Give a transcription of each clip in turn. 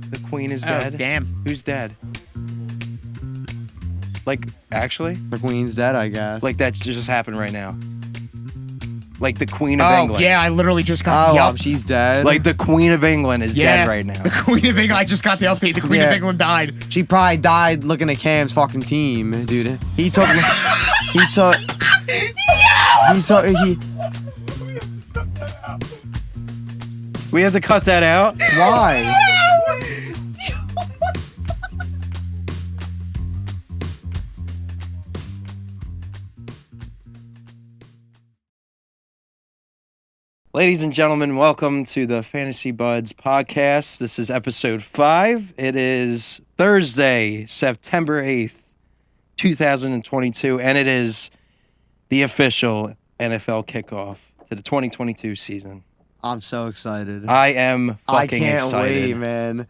The queen is dead. Oh, damn. Who's dead? Like, actually? The queen's dead, I guess. Like, that just happened right now. Like, the Queen of Oh, England. yeah, I literally just got the update. She's dead. Like, the Queen of England is dead right now. The Queen of England, I just got the update. The Queen of England died. She probably died looking at Cam's fucking team, dude. He took. We have to cut that out? Why? Ladies and gentlemen, welcome to the Fantasy Buds podcast. This is episode 5. It is Thursday, September 8th, 2022, and it is the official NFL kickoff to the 2022 season. I'm so excited. I am fucking excited. I can't wait, man.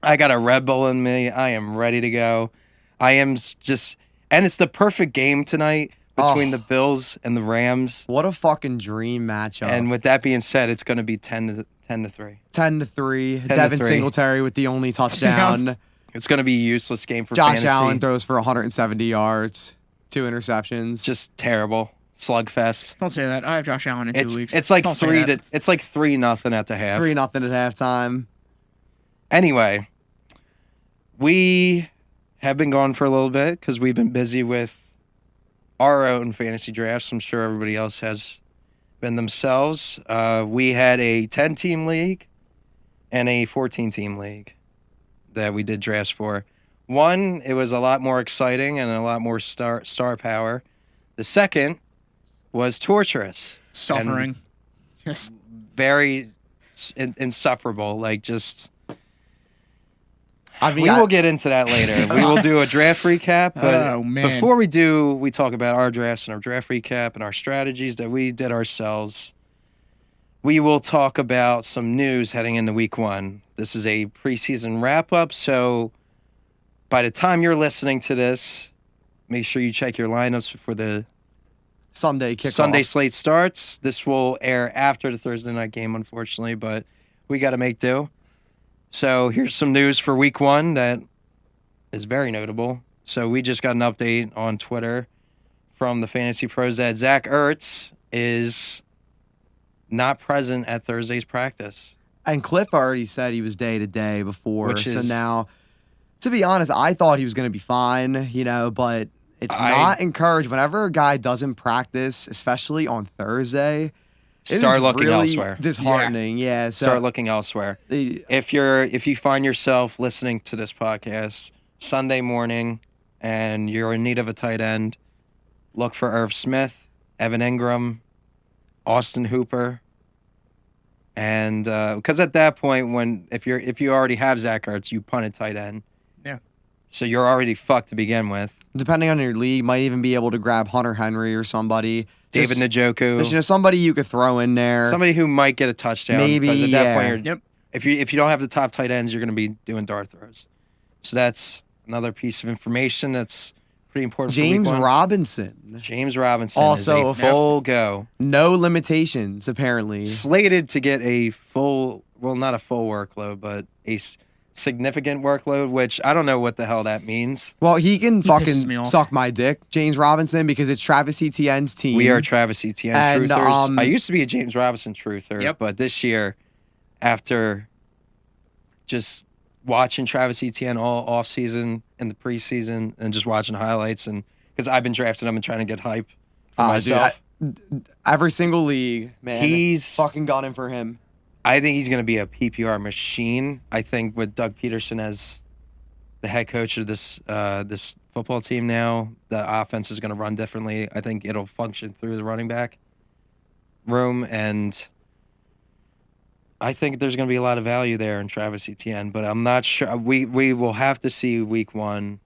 I got a Red Bull in me. I am ready to go. I am just, and it's the perfect game tonight between the Bills and the Rams. What a fucking dream matchup. And with that being said, it's going to be 10-3. 10-3. Devin Singletary with the only touchdown. It's going to be a useless game for Josh fantasy. Allen throws for 170 yards, 2 interceptions. Just terrible. Slugfest. Don't say that. I have Josh Allen in 2 weeks. It's like Don't 3-0 at the half. 3-0 at halftime. Anyway, we have been gone for a little bit because we've been busy with our own fantasy drafts. I'm sure everybody else has been themselves. We had a 10-team league and a 14-team league that we did drafts for. One, it was a lot more exciting and a lot more star power. The second was torturous. Suffering. Just very insufferable. Like, just... I mean, we will get into that later. We will do a draft recap. But before we do, we talk about our drafts and our draft recap and our strategies that we did ourselves. We will talk about some news heading into week 1. This is a preseason wrap-up, so by the time you're listening to this, make sure you check your lineups before the Sunday kickoff. Sunday slate starts. This will air after the Thursday night game, unfortunately, but we got to make do. So here's some news for week 1 that is very notable. So we just got an update on Twitter from the Fantasy Pros that Zach Ertz is not present at Thursday's practice. And Cliff already said he was day-to-day before. So now, to be honest, I thought he was going to be fine, but it's not encouraged. Whenever a guy doesn't practice, especially on Thursday, start looking really elsewhere. Disheartening, yeah. So start looking elsewhere. If you find yourself listening to this podcast Sunday morning and you're in need of a tight end, look for Irv Smith, Evan Ingram, Austin Hooper, and because at that point, if you already have Zach Ertz, you punt a tight end. Yeah. So you're already fucked to begin with. Depending on your league, might even be able to grab Hunter Henry or somebody. David Njoku. Somebody you could throw in there. Somebody who might get a touchdown. Maybe, because at that point, if you don't have the top tight ends, you're going to be doing dart throws. So that's another piece of information that's pretty important. James for week 1. Robinson. James Robinson also is a full go. No limitations, apparently. Slated to get a full, well, not a full workload, but a significant workload, which I don't know what the hell that means. Well, he can pisses me fucking off. suck my dick, James Robinson, because it's Travis Etienne's team. We are Travis Etienne And, truthers. I used to be a James Robinson truther, but this year, after just watching Travis Etienne all offseason and the preseason and just watching highlights, and because I've been drafting him and trying to get hype for myself. Dude, every single league, man, he's fucking gunning for him. I think he's going to be a PPR machine. I think with Doug Peterson as the head coach of this football team now, the offense is going to run differently. I think it'll function through the running back room, and I think there's going to be a lot of value there in Travis Etienne, but I'm not sure. We will have to see week 1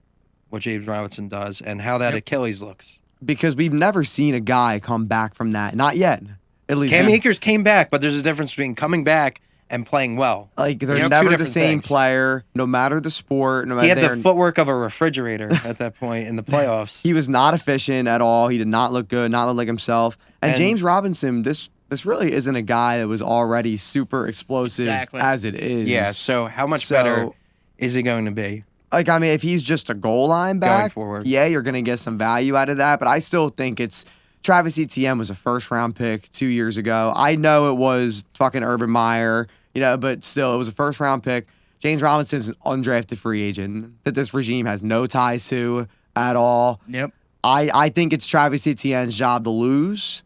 what James Robinson does and how that Achilles looks. Because we've never seen a guy come back from that. Not yet. At least Cam Akers came back, but there's a difference between coming back and playing well. Like, they're never the same player, no matter the sport. No matter he had the footwork of a refrigerator at that point in the playoffs. He was not efficient at all. He did not look good, not look like himself. And James Robinson, this this really isn't a guy that was already super explosive as it is. Yeah, so how much better is he going to be? Like, I mean, if he's just a goal line back, going forward, yeah, you're going to get some value out of that. But I still think it's Travis Etienne was a first-round pick 2 years ago. I know it was fucking Urban Meyer, but still, it was a first-round pick. James Robinson's an undrafted free agent that this regime has no ties to at all. Yep. I think it's Travis Etienne's job to lose.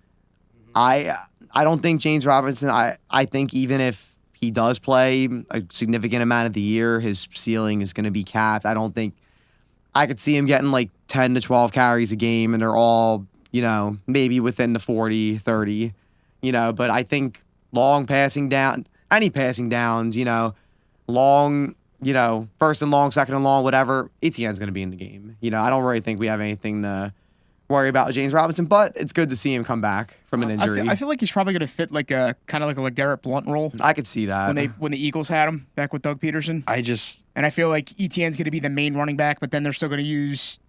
I don't think James Robinson, I think even if he does play a significant amount of the year, his ceiling is going to be capped. I don't think I could see him getting like 10 to 12 carries a game, and they're all, maybe within the 40, 30, but I think long passing down, any passing downs, long, first and long, second and long, whatever, Etienne's going to be in the game. I don't really think we have anything to worry about with James Robinson, but it's good to see him come back from an injury. I feel like he's probably going to fit like a kind of like a LeGarrette Blount role. I could see that when the Eagles had him back with Doug Peterson. And I feel like Etienne's going to be the main running back, but then they're still going to use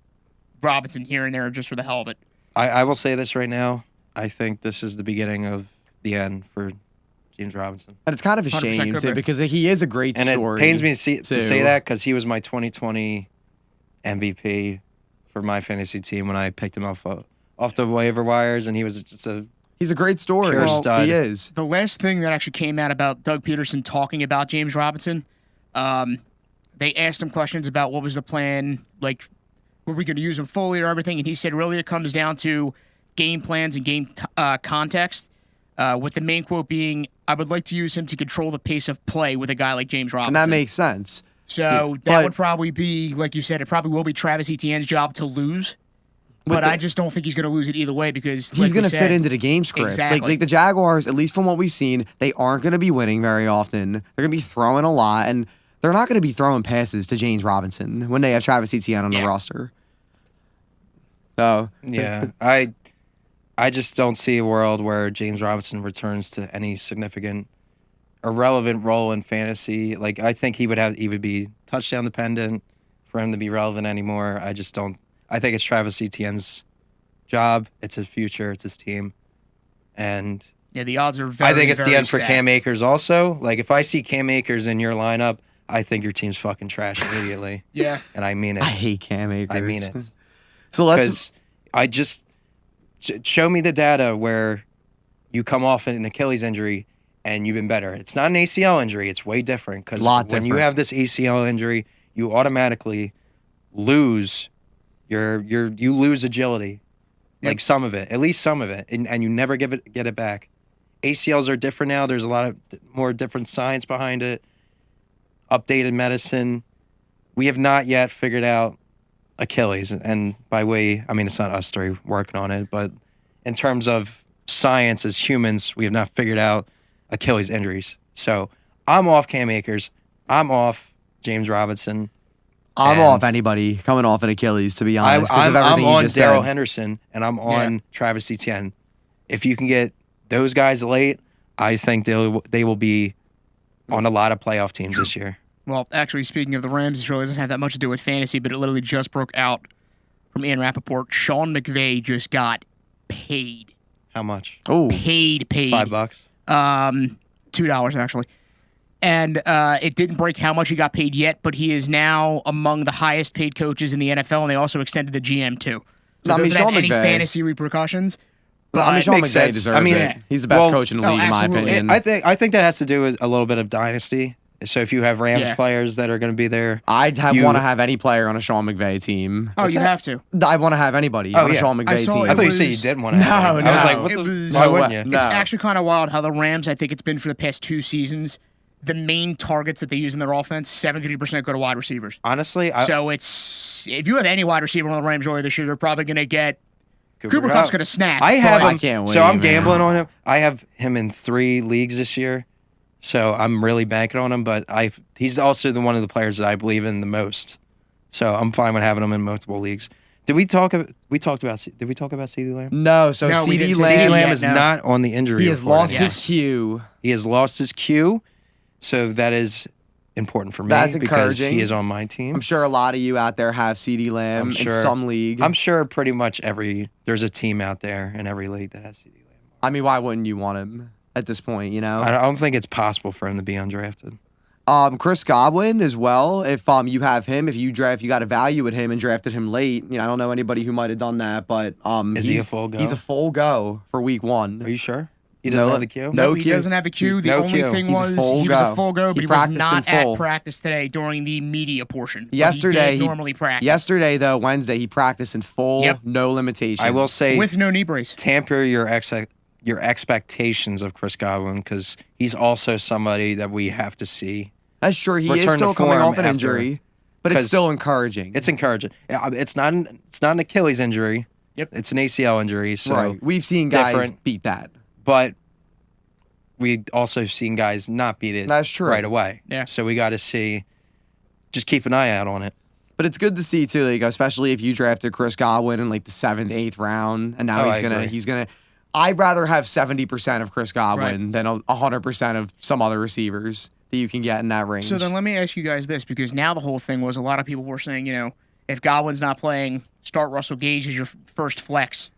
Robinson here and there just for the hell of it. I will say this right now. I think this is the beginning of the end for James Robinson. And it's kind of a shame too, because he is a great story. And it pains me to say that because he was my 2020 MVP for my fantasy team when I picked him off the waiver wires, and he was just he's a great story. Pure stud. He is. The last thing that actually came out about Doug Peterson talking about James Robinson, they asked him questions about what was the plan, like were we going to use him fully or everything, and he said really it comes down to game plans and game context, with the main quote being, I would like to use him to control the pace of play with a guy like James Robinson. And that makes sense. So that would probably be, like you said, it probably will be Travis Etienne's job to lose. But I just don't think he's going to lose it either way because he's going to fit into the game script. Exactly. Like the Jaguars, at least from what we've seen, they aren't going to be winning very often. They're going to be throwing a lot, and they're not going to be throwing passes to James Robinson when they have Travis Etienne on the roster. So yeah, I just don't see a world where James Robinson returns to any significant or relevant role in fantasy. Like, I think he would be touchdown dependent for him to be relevant anymore. I just don't. I think it's Travis Etienne's job. It's his future. It's his team. And yeah, the odds are very, I think it's the end for stacked. Cam Akers also. Like, if I see Cam Akers in your lineup, I think your team's fucking trash immediately. Yeah. And I mean it. I hate Cam Akers. I mean it. So because I just show me the data where you come off an Achilles injury and you've been better. It's not an ACL injury. It's way different because when you have this ACL injury, you automatically lose you lose agility, like some of it, at least some of it, and you never get it back. ACLs are different now. There's a lot of more different science behind it. Updated medicine. We have not yet figured out Achilles, and by way, I mean it's not us three working on it, but in terms of science as humans, we have not figured out Achilles injuries. So I'm off Cam Akers. I'm off James Robinson. I'm off anybody coming off an Achilles, to be honest. I'm on Darrell Henderson, and I'm on Travis Etienne. If you can get those guys late, I think they will be on a lot of playoff teams this year. Well, actually, speaking of the Rams, this really doesn't have that much to do with fantasy, but it literally just broke out from Ian Rappaport. Sean McVay just got paid. How much? Oh, paid. $5. $2 actually. And it didn't break how much he got paid yet, but he is now among the highest paid coaches in the NFL, and they also extended the GM too. So it doesn't have any fantasy repercussions. But I mean, Sean McVay deserves it. He's the best coach in the league, in my opinion. I think that has to do with a little bit of dynasty. So if you have Rams players that are going to be there, I'd want to have any player on a Sean McVay team. Oh, you have to. I want to have anybody on a Sean McVay team. I thought you said you didn't want to have him. No. I was like, why wouldn't you? It's actually kind of wild how the Rams, I think it's been for the past 2 seasons, the main targets that they use in their offense, 73% go to wide receivers. Honestly, so it's if you have any wide receiver on the Rams earlier this year, they're probably going to get Cooper Kupp's going to snap. I have him, I can't wait, so I'm gambling on him. I have him in 3 leagues this year, so I'm really banking on him. But he's also one of the players that I believe in the most. So I'm fine with having him in multiple leagues. Did we talk about CeeDee Lamb? No, so CeeDee Lamb is not on the injury report. He has lost his Q. He has lost his Q, so that is important for me because he is on my team. I'm sure a lot of you out there have CeeDee Lamb in some league. I'm sure pretty much there's a team out there in every league that has CeeDee Lamb. I mean, why wouldn't you want him at this point, you know? I don't think it's possible for him to be undrafted. Chris Godwin as well. If you have him, if you got a value at him and drafted him late. You know, I don't know anybody who might have done that, but Is he a full go? He's a full go for week 1. Are you sure? He doesn't have the queue? No he queue. doesn't have a queue. The No only queue. thing He's a was full he was a go. full go, He but he was practiced not in full. at practice today during the media portion. Yesterday, he normally practice Yesterday, though, Wednesday, he practiced in full, Yep. no limitation. I will say, with no knee brace. tamper your expectations of Chris Godwin, because he's also somebody that we have to see. That's true. He is return to still coming form off an after- injury, but it's 'cause still encouraging. It's encouraging. Yeah, it's not an Achilles injury. Yep. It's an ACL injury. So right. We've seen guys different. beat that. But we also seen guys not beat it That's true. right away. Yeah. So we got to see. Just keep an eye out on it. But it's good to see too, like especially if you drafted Chris Godwin in like the 7th, 8th round, and now Oh, I agree. he's gonna. I'd rather have 70% of Chris Godwin than 100% of some other receivers that you can get in that range. So then let me ask you guys this, because now the whole thing was a lot of people were saying, you know, if Godwin's not playing, start Russell Gage as your first flex.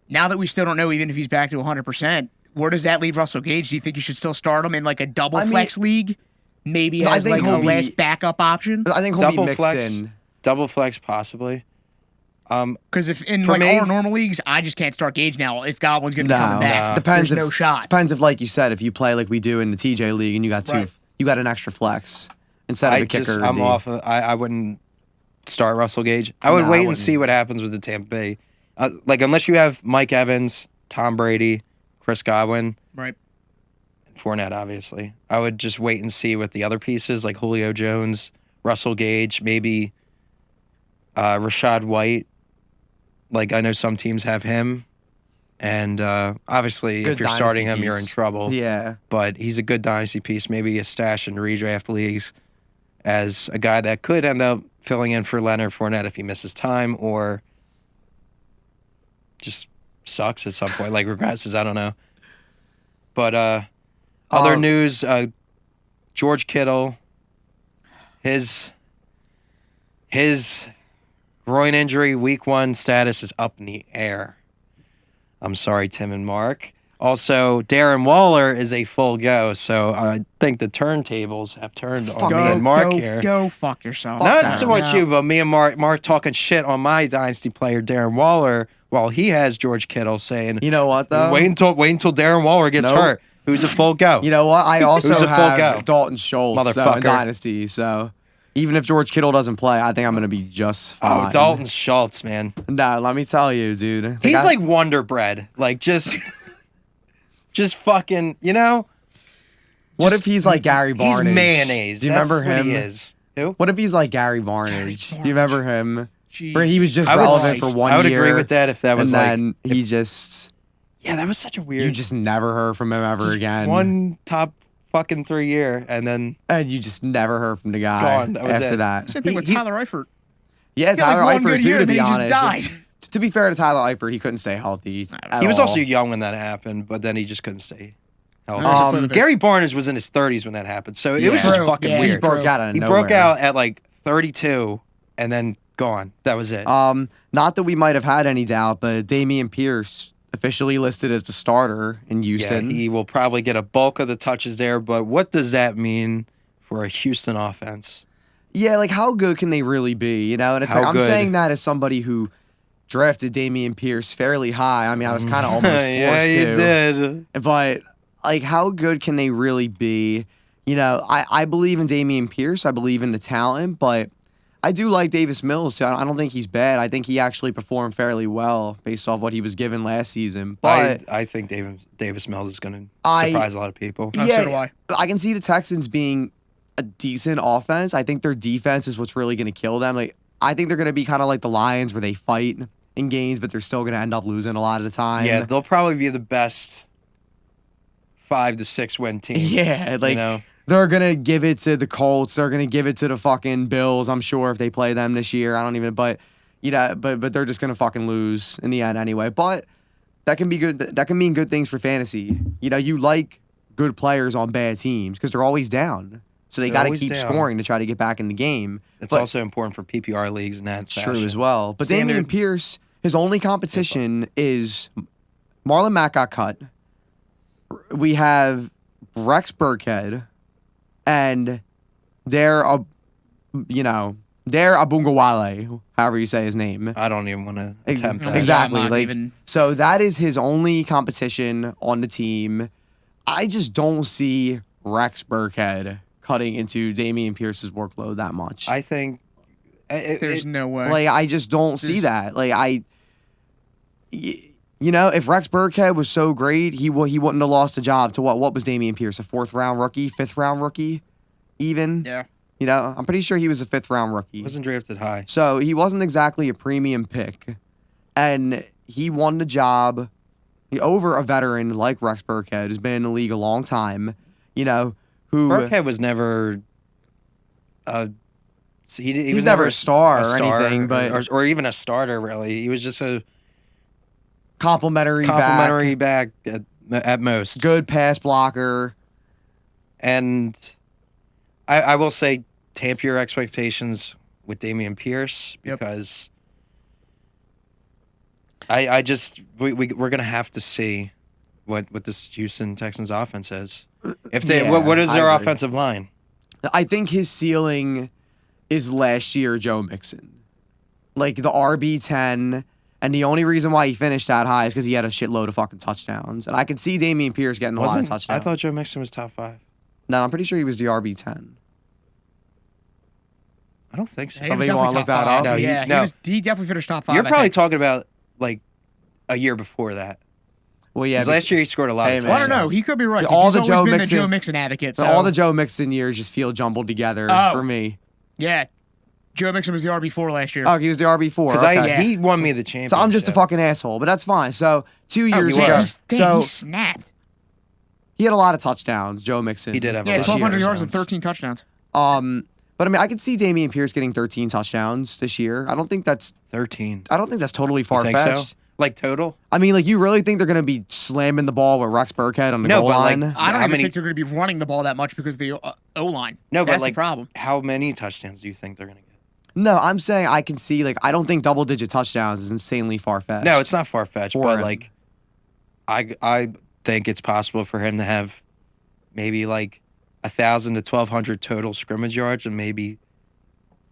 Now that we still don't know even if he's back to 100%, where does that leave Russell Gage? Do you think you should still start him in like a double flex league? Maybe I as think like a he'll be- last backup option? I think he'll be Double mixed flex. in. Double flex possibly. Because if in For like me- our normal leagues, I just can't start Gage now if Godwin's going to be No, coming back. depends. There's if, no shot. Depends if, like you said, if you play like we do in the TJ league and you got Right. you got an extra flex instead of a kicker. I'm D. off. I wouldn't start Russell Gage. I would No, I wait and wouldn't. see what happens with the Tampa Bay. Like unless you have Mike Evans, Tom Brady, Chris Godwin, Right. and Fournette, obviously. I would just wait and see with the other pieces like Julio Jones, Russell Gage, maybe Rashad White. Like I know some teams have him, and obviously Good if you're starting dynasty him, you're in piece. trouble. Yeah. But he's a good dynasty piece, maybe a stash in redraft leagues as a guy that could end up filling in for Leonard Fournette if he misses time or just sucks at some point, like regresses. I don't know. But other news, George Kittle, his groin injury, week 1 status is up in the air. I'm sorry, Tim and Mark. Also, Darren Waller is a full go, so I think the turntables have turned on me and Mark here. Go fuck yourself. Not so much No. you, but me and Mark talking shit on my dynasty player, Darren Waller, while he has George Kittle saying, You know what though? wait until Darren Waller gets Nope. hurt. Who's a full go? You know what? I also Who's a full have go? Dalton Schultz though, in Motherfucker. Dynasty, so even if George Kittle doesn't play, I think I'm going to be just fine. Oh, Dalton Schultz, man. No, let me tell you, dude. The He's guy- like Wonder Bread. Like, just fucking, you know? What if he's like Gary Barnage? He's mayonnaise. Do you That's remember what him? he is. Who? What if he's like Gary Barnage? Do you remember him? Jeez. Where he was just I would- relevant for 1 year. I would agree with that if that was and like... then he just Yeah, that was such a weird... you just never heard from him ever just again. one top fucking 3 year, and then... And you just never heard from the guy Gone. That was after it. that. Same thing with Tyler Eifert. Yeah, He had, Tyler like, one Eifert good too, year, to and then be he just honest. died. To be fair to Tyler Eifert, he couldn't stay healthy. He was at also all. young when that happened, but then he just couldn't stay healthy. I also played with it. Gary Barnes was in his 30s when that happened, so it was Yeah. just True. fucking Yeah, He weird. broke out out of He nowhere. broke out at like 32 and then gone. That was it. Not that we might have had any doubt, but Damian Pierce officially listed as the starter in yeah, Houston. he will probably get a bulk of the touches there, but what does that mean for a Houston offense? Yeah, like how good can they really be? You know, and it's How like I'm good? saying that as somebody who drafted Damian Pierce fairly high. I mean, I was kind of almost forced yeah, you to. did. But like, how good can they really be? You know, I believe in Damian Pierce. I believe in the talent, but I do like Davis Mills too. I don't think he's bad. I think he actually performed fairly well based off what he was given last season. But I think Davis Mills is going to I- surprise a lot of people. Oh, so do I. I can see the Texans being a decent offense. I think their defense is what's really going to kill them. Like, I think they're going to be kind of like the Lions where they fight in games, but they're still going to end up losing a lot of the time. Yeah, they'll probably be the best 5 to 6 win team. Yeah, like you know? they're gonna give it to the Colts. They're gonna give it to the fucking Bills. I'm sure if they play them this year. I don't even. But you know, but they're just gonna fucking lose in the end anyway. But that can be good. That can mean good things for fantasy. You know, you like good players on bad teams because they're always down. So they They're got to always keep down. scoring to try to get back in the game. It's But- also important for PPR leagues and that True fashion. as well. But Standard- Damian Pierce, his only competition is Marlon Mack got cut. We have Rex Burkhead and Dare Abungawale, however you say his name. I don't even want to attempt that. Exactly. Yeah, I'm not like even- so that is his only competition on the team. I just don't see Rex Burkhead cutting into Dameon Pierce's workload that much. I think There's no way. Like, I just don't see that. Like, if Rex Burkhead was so great, he wouldn't have lost a job to what was Dameon Pierce, a 4th round rookie, 5th round rookie, even? Yeah. I'm pretty sure he was a 5th round rookie. wasn't drafted high. So he wasn't exactly a premium pick. And he won the job over a veteran like Rex Burkhead, who's been in the league a long time, who... Burkhead was never... he was never a star or anything, or even a starter, really. He was just a complimentary back at most. good pass blocker. And I will say, tamper your expectations with Dameon Pierce because we're gonna have to see what this Houston Texans offense is. If they what is their offensive line? I think his ceiling is last year Joe Mixon, like the RB10. And the only reason why he finished that high is because he had a shitload of fucking touchdowns. And I could see Dameon Pierce getting a lot of touchdowns. I thought Joe Mixon was top 5. No, I'm pretty sure he was the RB10. I don't think so. He was Somebody want to definitely look top that up? five. No, Yeah, he definitely finished top 5. You're I probably think. talking about like a year before that. Well, yeah. Because last year he scored a lot of man. Well, I touchdowns. don't know. He could be right. 'Cause All he's the always Joe been Mixon- the Joe Mixon advocate. So So all the Joe Mixon years just feel jumbled together for me. yeah, Joe Mixon was the RB4 last year. Oh, he was the RB4. Because Okay. he won me the championship. So I'm just a fucking asshole, but that's fine. So 2 years you ago, are. He snapped. he had a lot of touchdowns, Joe Mixon. He did have a Yeah, lot of 1,200 yards touchdowns. and 13 touchdowns. But I mean, I could see Dameon Pierce getting 13 touchdowns this year. I don't think that's 13. totally You far think fetched. so? Like total? I mean, like, you really think they're going to be slamming the ball with Rex Burkhead on the No, goal but, like, line? I don't How even many- think they're going to be running the ball that much because of the O-line. No, but That's like the problem. how many touchdowns do you think they're gonna get? No, I'm saying I can see, like, I don't think double-digit touchdowns is insanely far-fetched. No, it's not far fetched, For but him. like I think it's possible for him to have maybe like 1,000 to 1,200 total scrimmage yards and maybe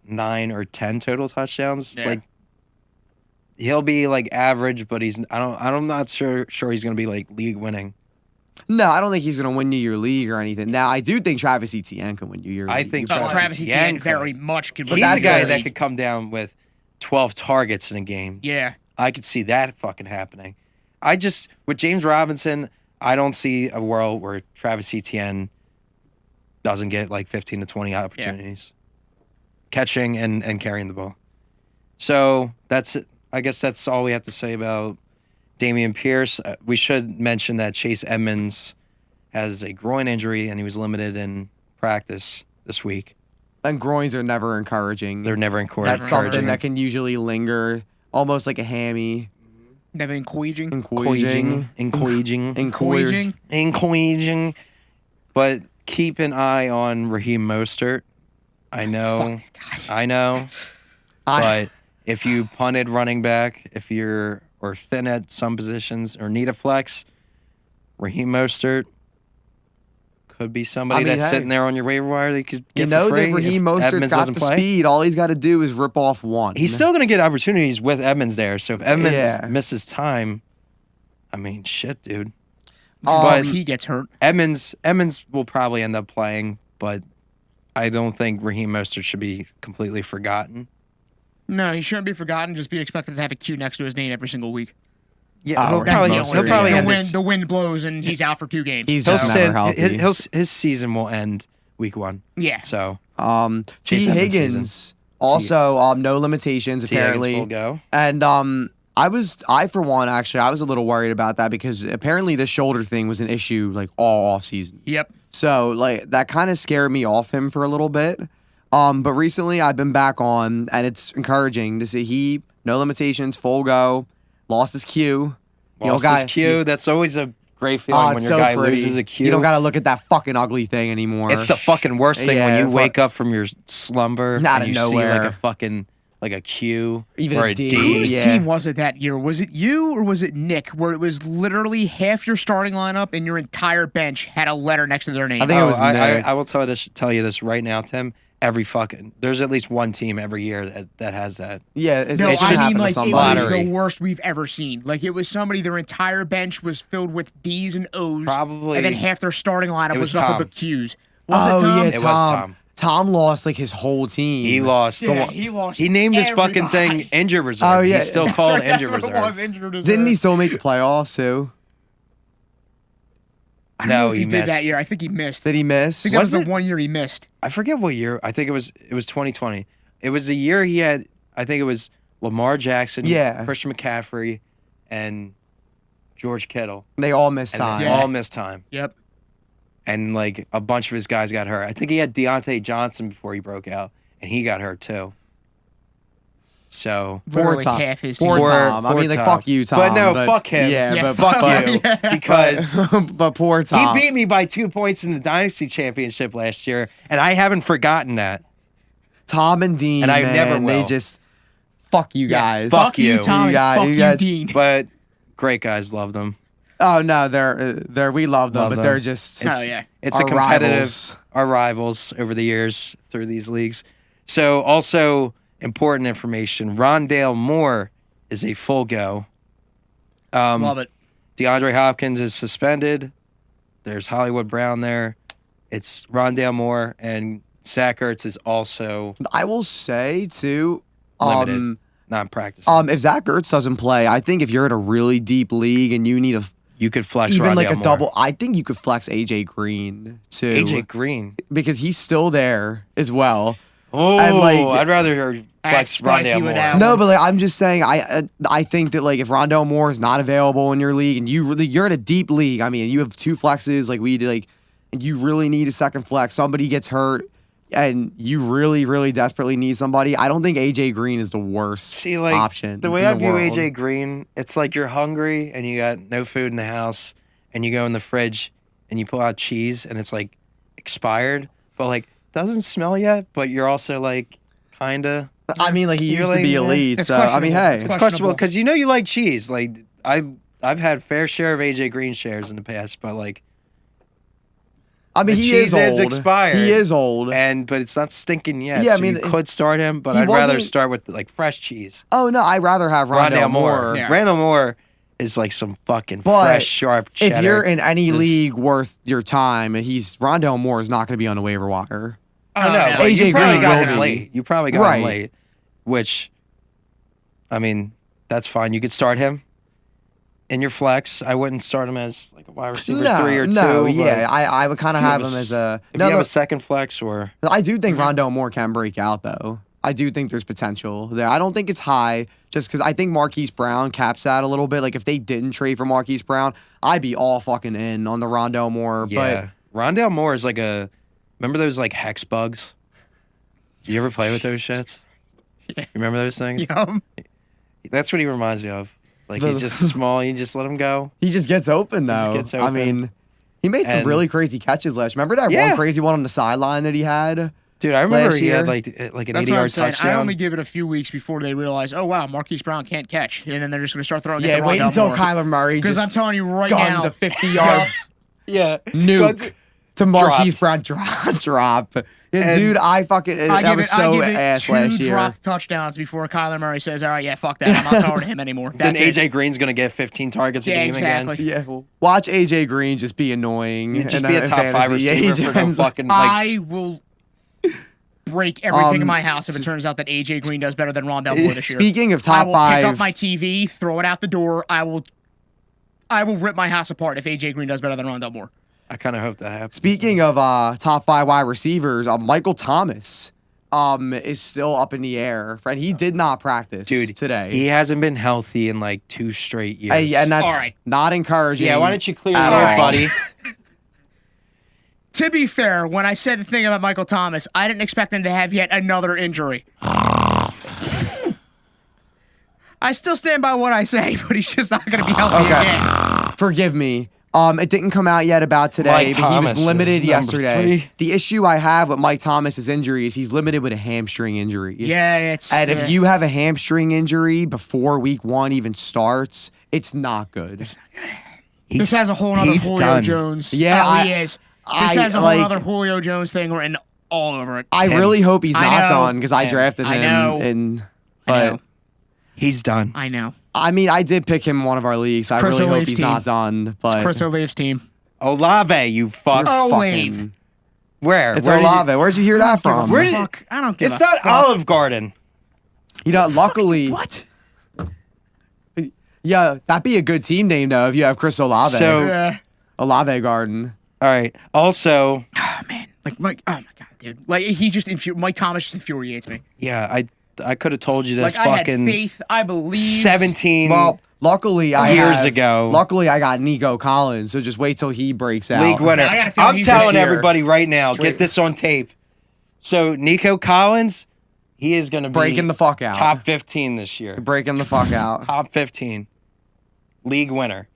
9 or 10 total touchdowns. Yeah. Like he'll be like average, but I'm not sure he's gonna be like league winning. No, I don't think he's going to win you your league or anything. Now, I do think Travis Etienne can win you your league. I think Oh, Travis Travis Etienne Etienne could. very much could. He's that's a guy the that league. could come down with 12 targets in a game. Yeah. I could see that fucking happening. With James Robinson, I don't see a world where Travis Etienne doesn't get like 15 to 20 opportunities catching and carrying the ball. So that's it. I guess that's all we have to say about Dameon Pierce. We should mention that Chase Edmonds has a groin injury and he was limited in practice this week. And groins are never encouraging. They're never encouraging. That's something that can usually linger, almost like a hammy. Devin Queeging. Encouraging. But keep an eye on Raheem Mostert. I know. Fuck that guy. I know. But if you punted running back, or thin at some positions or need a flex, Raheem Mostert could be somebody that's hey, sitting there on your waiver wire that you could get You know for free that Raheem if Mostert's Edmonds got doesn't the play. speed. All he's got to do is rip off one. He's still going to get opportunities with Edmonds there. So if Edmonds Yeah. misses time, I mean, shit, dude. But But he gets hurt. Edmonds will probably end up playing, but I don't think Raheem Mostert should be completely forgotten. No, he shouldn't be forgotten. Just be expected to have a Q next to his name every single week. Yeah, Oh, he'll that's probably, the he'll only probably thing. end The wind blows and he's out for 2 games. He's he'll just never sit- healthy. his season will end week 1. yeah. So T. Chase Edmonds Higgins also no limitations T. Higgins apparently. will go. And I for one actually I was a little worried about that because apparently the shoulder thing was an issue like all off season. Yep. So like that kind of scared me off him for a little bit. But recently I've been back on and it's encouraging to see he no limitations, full go, lost his Q. Lost his Q. That's always a great feeling when it's your so guy pretty. loses a Q. You don't gotta look at that fucking ugly thing anymore. It's the fucking worst thing Yeah, when you fuck- wake up from your slumber Out and of you nowhere. see like a fucking like a Q Even or a a D. D. Whose Yeah. team was it that year? Was it you or was it Nick? Where it was literally half your starting lineup and your entire bench had a letter next to their name. I think it was Nick. I will tell you this right now, Tim. There's at least one team every year that has that. Yeah, No, It's I just mean like it was lottery. the worst we've ever seen. Like it was somebody their entire bench was filled with D's and O's, Probably. and then half their starting lineup It was was nothing Tom. but Q's. Was it Tom? yeah, It was Tom. Tom lost like his whole team. He lost. Yeah, he lost. He named his fucking thing everybody. injured reserve. Oh, yeah. He's still That's called That's right, injured that's what reserve. it was. Injured reserve. Didn't he still make the playoffs too? I don't know No, if he he did that missed. year. I think he missed. Did he I miss? think that was Was the it? 1 year he missed. I forget what year. I think it was 2020. It was the year he had. I think it was Lamar Jackson, Yeah. Christian McCaffrey, and George Kittle. They all missed And time. they Yeah. all missed time. Yep. And like a bunch of his guys got hurt. I think he had Deontay Johnson before he broke out, and he got hurt too. So Literally Tom. half his team. Poor Poor- Tom. I poor mean, like, Tom. fuck you, Tom. But no, fuck him. Yeah, Yeah, but fuck you Yeah. because but poor Tom. he beat me by 2 points in the Dynasty Championship last year, and I haven't forgotten that. Tom and Dean, And I man, never they will. just fuck you guys. Fuck you. Tom, You got- and you fuck got- you, Dean. But great guys, love them. Oh no, they're we love them, Love but them. they're just Oh, yeah. It's our a competitive, rivals. our rivals over the years through these leagues. So also important information: Rondale Moore is a full go. Love it. DeAndre Hopkins is suspended. There's Hollywood Brown there. It's Rondale Moore, and Zach Ertz is also I will say too. limited, not practicing. If Zach Ertz doesn't play, I think if you're in a really deep league and you need You could flex even Rondale like a Moore. double, I think you could flex AJ Green too. AJ Green. because he's still there as well. Oh, And, like, I'd rather flex spicy Rondale with Moore. that No, one. but like I'm just saying, I think that like if Rondale Moore is not available in your league and you're in a deep league, I mean you have two flexes like we did, like, and you really need a second flex. Somebody gets hurt, and you really, really desperately need somebody. I don't think AJ Green is the worst See, like option. the way in I the view world. AJ Green, it's like you're hungry and you got no food in the house, and you go in the fridge and you pull out cheese and it's like expired, but like doesn't smell yet, but you're also like kinda. I mean, like he You're used to like, be yeah. elite, It's so I mean, questionable. hey, It's It's questionable because you know you like cheese. Like I've had fair share of AJ Green shares in the past, but like. I mean The he cheese is is old. expired. He is old. But it's not stinking yet. Yeah, I so mean, you could start him, but he I'd rather wasn't- start with like fresh cheese. Oh no, I'd rather have Rondale Moore. Yeah. Rondale Moore is like some fucking But fresh, sharp cheddar. If you're in any This- league worth your time, Rondale Moore is not going to be on the waiver wire. I don't Oh, know. no. But AJ you probably Green got will him be. late. You probably got Right. him late, which, I mean, that's fine. You could start him in your flex. I wouldn't start him as like a wide receiver 3 or 2. no, but yeah, I would kind if of you have a him s- as a. If No, you have no, a second flex or I do think Rondale Moore can break out though. I do think there's potential there. I don't think it's high, just because I think Marquise Brown caps that a little bit. Like if they didn't trade for Marquise Brown, I'd be all fucking in on the Rondale Moore. yeah, Rondale Moore is like a. Remember those like hex bugs? Did you ever play with those shits? Yeah. You remember those things? Yum. That's what he reminds me of. Like The- he's just small. You just let him go. He just gets open though. just gets I open. mean, he made some And- really crazy catches last. Remember that Yeah. one crazy one on the sideline that he had? Dude, I remember Last he had year? like an That's what 80-yard I'm saying. touchdown. I only give it a few weeks before they realize, oh wow, Marquise Brown can't catch, and then they're just going to start throwing. Yeah, it to wait Rondale until Moore. Kyler Murray Because just I'm telling you right guns now, a 50-yard yeah, nuke to Marquise Dropped. Brown drop. Yeah, And dude, I fucking I that give was it, so I give it ass 2 last year. dropped touchdowns before Kyler Murray says, all right, yeah, fuck that, I'm not throwing to him anymore. Then That's AJ it. Green's gonna get 15 targets a Yeah, game exactly. again. Yeah, well, watch AJ Green just be annoying. He'd just in be a in top 5 fantasy. Yeah, he receiver for no just- fucking like. I will break everything in Um, my house if it turns out that AJ Green does better than Rondale Moore this year. Speaking of I top will five, pick up my TV, throw it out the door. I will rip my house apart if AJ Green does better than Rondale Moore. I kind of hope that happens. speaking of top 5 wide receivers, Michael Thomas is still up in the air. And he did not practice Dude, today. he hasn't been healthy in like 2 straight years. And that's All right. not encouraging. yeah, why don't you clear at that up, all. buddy? To be fair, when I said the thing about Michael Thomas, I didn't expect him to have yet another injury. I still stand by what I say, but he's just not going to be healthy Okay. again. Forgive me, It didn't come out yet about today, Mike but he Thomas was is limited number yesterday. 3. The issue I have with Mike Thomas's injury is he's limited with a hamstring injury. Yeah, it's. And if you have a hamstring injury before week 1 even starts, it's not good. this has a whole other he's Julio done. Jones. Yeah, he is. This has a whole other Julio Jones thing written all over it. I really hope he's I not know. done because I Tim. drafted him. I know. And, I but know. He's done. I know. I mean, I did pick him in one of our leagues, so I Chris really hope Olave's he's team. not done. But Chris Olave's team. Olave, you fuck. Oh, fucking- Olave. Where? It's Where did you- Olave. Where'd you hear that from? Where did- Fuck. I don't give It's a not fuck. Olive Garden. You know, luckily, What? yeah, that'd be a good team name though if you have Chris Olave. So- Olave Garden. All right. Also, Oh, man. Like, Mike. Oh, my God, dude. Like, he just. Mike Thomas just infuriates me. yeah, I could have told you this Like, I had fucking faith. I believe. 17 Well, luckily years ago. Luckily, I got Nico Collins, so just wait till he breaks out. league winner. I got a feeling I'm he's telling this year. everybody right now, get this on tape. So Nico Collins, he is going to be Breaking the fuck out. top 15 this year. Breaking the fuck out. Top 15. League winner.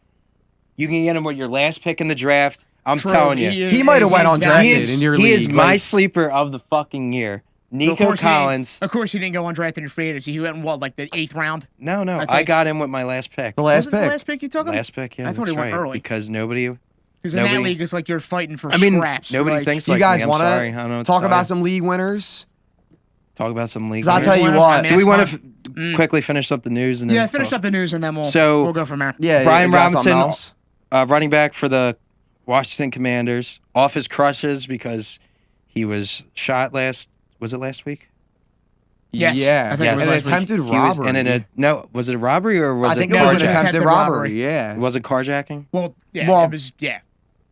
You can get him with your last pick in the draft. I'm True, telling you. is- He might have went is on valid. drafted He is, in your he is league, my like- sleeper of the fucking year. So of Nico course he didn't- Collins. Of course, he didn't go undrafted in free agency. He went in what, like the 8th round? No, I I think- got him with my last pick. The Was last it pick. the last pick you took him? Last pick, yeah. I thought that's he went right, early. because nobody. Because in that nobody- league, it's like you're fighting for I mean, scraps. nobody Like, thinks You like guys me. I'm want sorry. I don't know to what talk to about tell some league winners? you. Talk about some league. 'Cause I'll winners. tell you Winners, what. I mean, Do we that's want fun. to quickly finish up the news and then Yeah, finish talk? up the news and then we'll So- we'll go from there. Yeah, Brian you got something Robinson, else? running back for the Washington Commanders, off his crutches because he was shot last. Was it last week? Yes, Yeah. I think it was an last week. attempted He was, robbery. and in a no, was it a robbery or was I think it it was an carjacking? attempted Attempted robbery. robbery. Yeah. Was it carjacking? Well, yeah, Well, it was, yeah.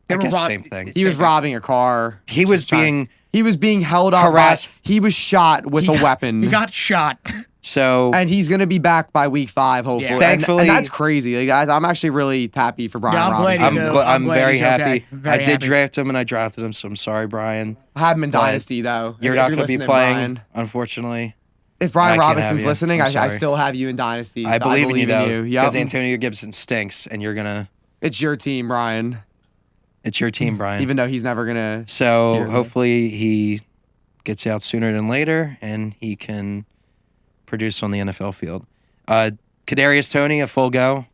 I They guess rob- same thing. He was Same robbing a car. He was trying- being He was being held up. harassed. He was shot with a weapon. He got shot. so. and he's gonna be back by week 5, hopefully. Yeah. And- Thankfully- and that's crazy. Like, guys, I'm actually really happy for Brian Yeah, I'm glad Robinson. he's I'm glad very he's happy. okay. Very I did happy. draft him and I drafted him, so I'm sorry, Brian. I have him in But Dynasty though. You're If not going to be listening, playing, Brian. unfortunately. If Brian I can't have Robinson's you. listening, I'm I sorry. still have you in Dynasty. I so believe in you though, Yep. because Antonio Gibson stinks, and you're gonna. It's your team, Brian. It's your team, Brian. Even though he's never gonna. So Here. hopefully he gets out sooner than later, and he can produce on the NFL field. Kadarius Toney, a full go.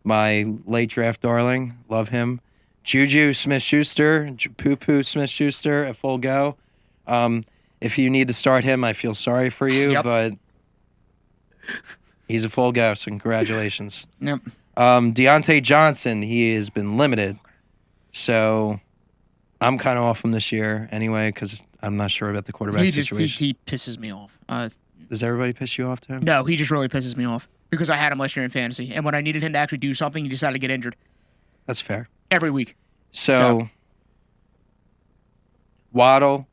My late draft darling, love him. Juju Smith-Schuster, Poo-Poo Smith-Schuster, a full go. If you need to start him, I feel sorry for you, Yep. but he's a full go, so congratulations. Yep. Deontay Johnson, he has been limited. So I'm kind of off him this year anyway because I'm not sure about the quarterback He just situation. he pisses me off. Does everybody piss you off, Tim? No, he just really pisses me off because I had him last year in fantasy, and when I needed him to actually do something, he decided to get injured That's fair. every week. So Waddle,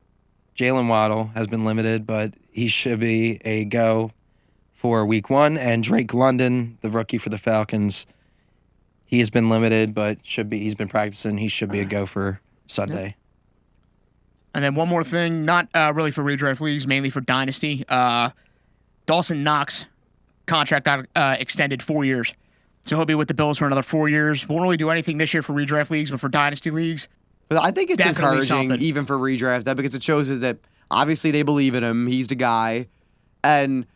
Jalen Waddle has been limited, but he should be a go for week 1. And Drake London, the rookie for the Falcons, he has been limited, but he's been practicing. He should be a go for Sunday. And then one more thing, not really for redraft leagues, mainly for dynasty. Dawson Knox contract got extended 4 years. So he'll be with the Bills for another 4 years. Won't really do anything this year for redraft leagues, but for dynasty leagues, But I think it's Definitely encouraging, something. even for redraft, because it shows us that obviously they believe in him. He's the guy, and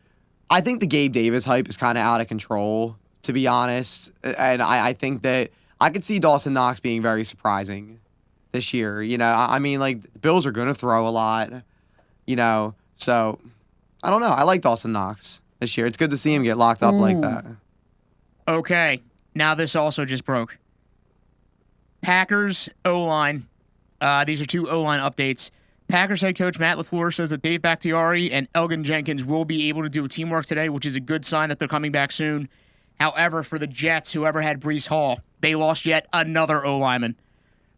I think the Gabe Davis hype is kind of out of control, to be honest. And I think that I could see Dawson Knox being very surprising this year. You know, I mean, like the Bills are going to throw a lot. You know, so I don't know. I like Dawson Knox this year. It's good to see him get locked up like Ooh. that. okay. Now this also just broke. Packers O-line. These are 2 O-line updates. Packers head coach Matt LaFleur says that Dave Bakhtiari and Elgin Jenkins will be able to do teamwork today, which is a good sign that they're coming back soon. However, for the Jets, whoever had Brees Hall, they lost yet another O-lineman.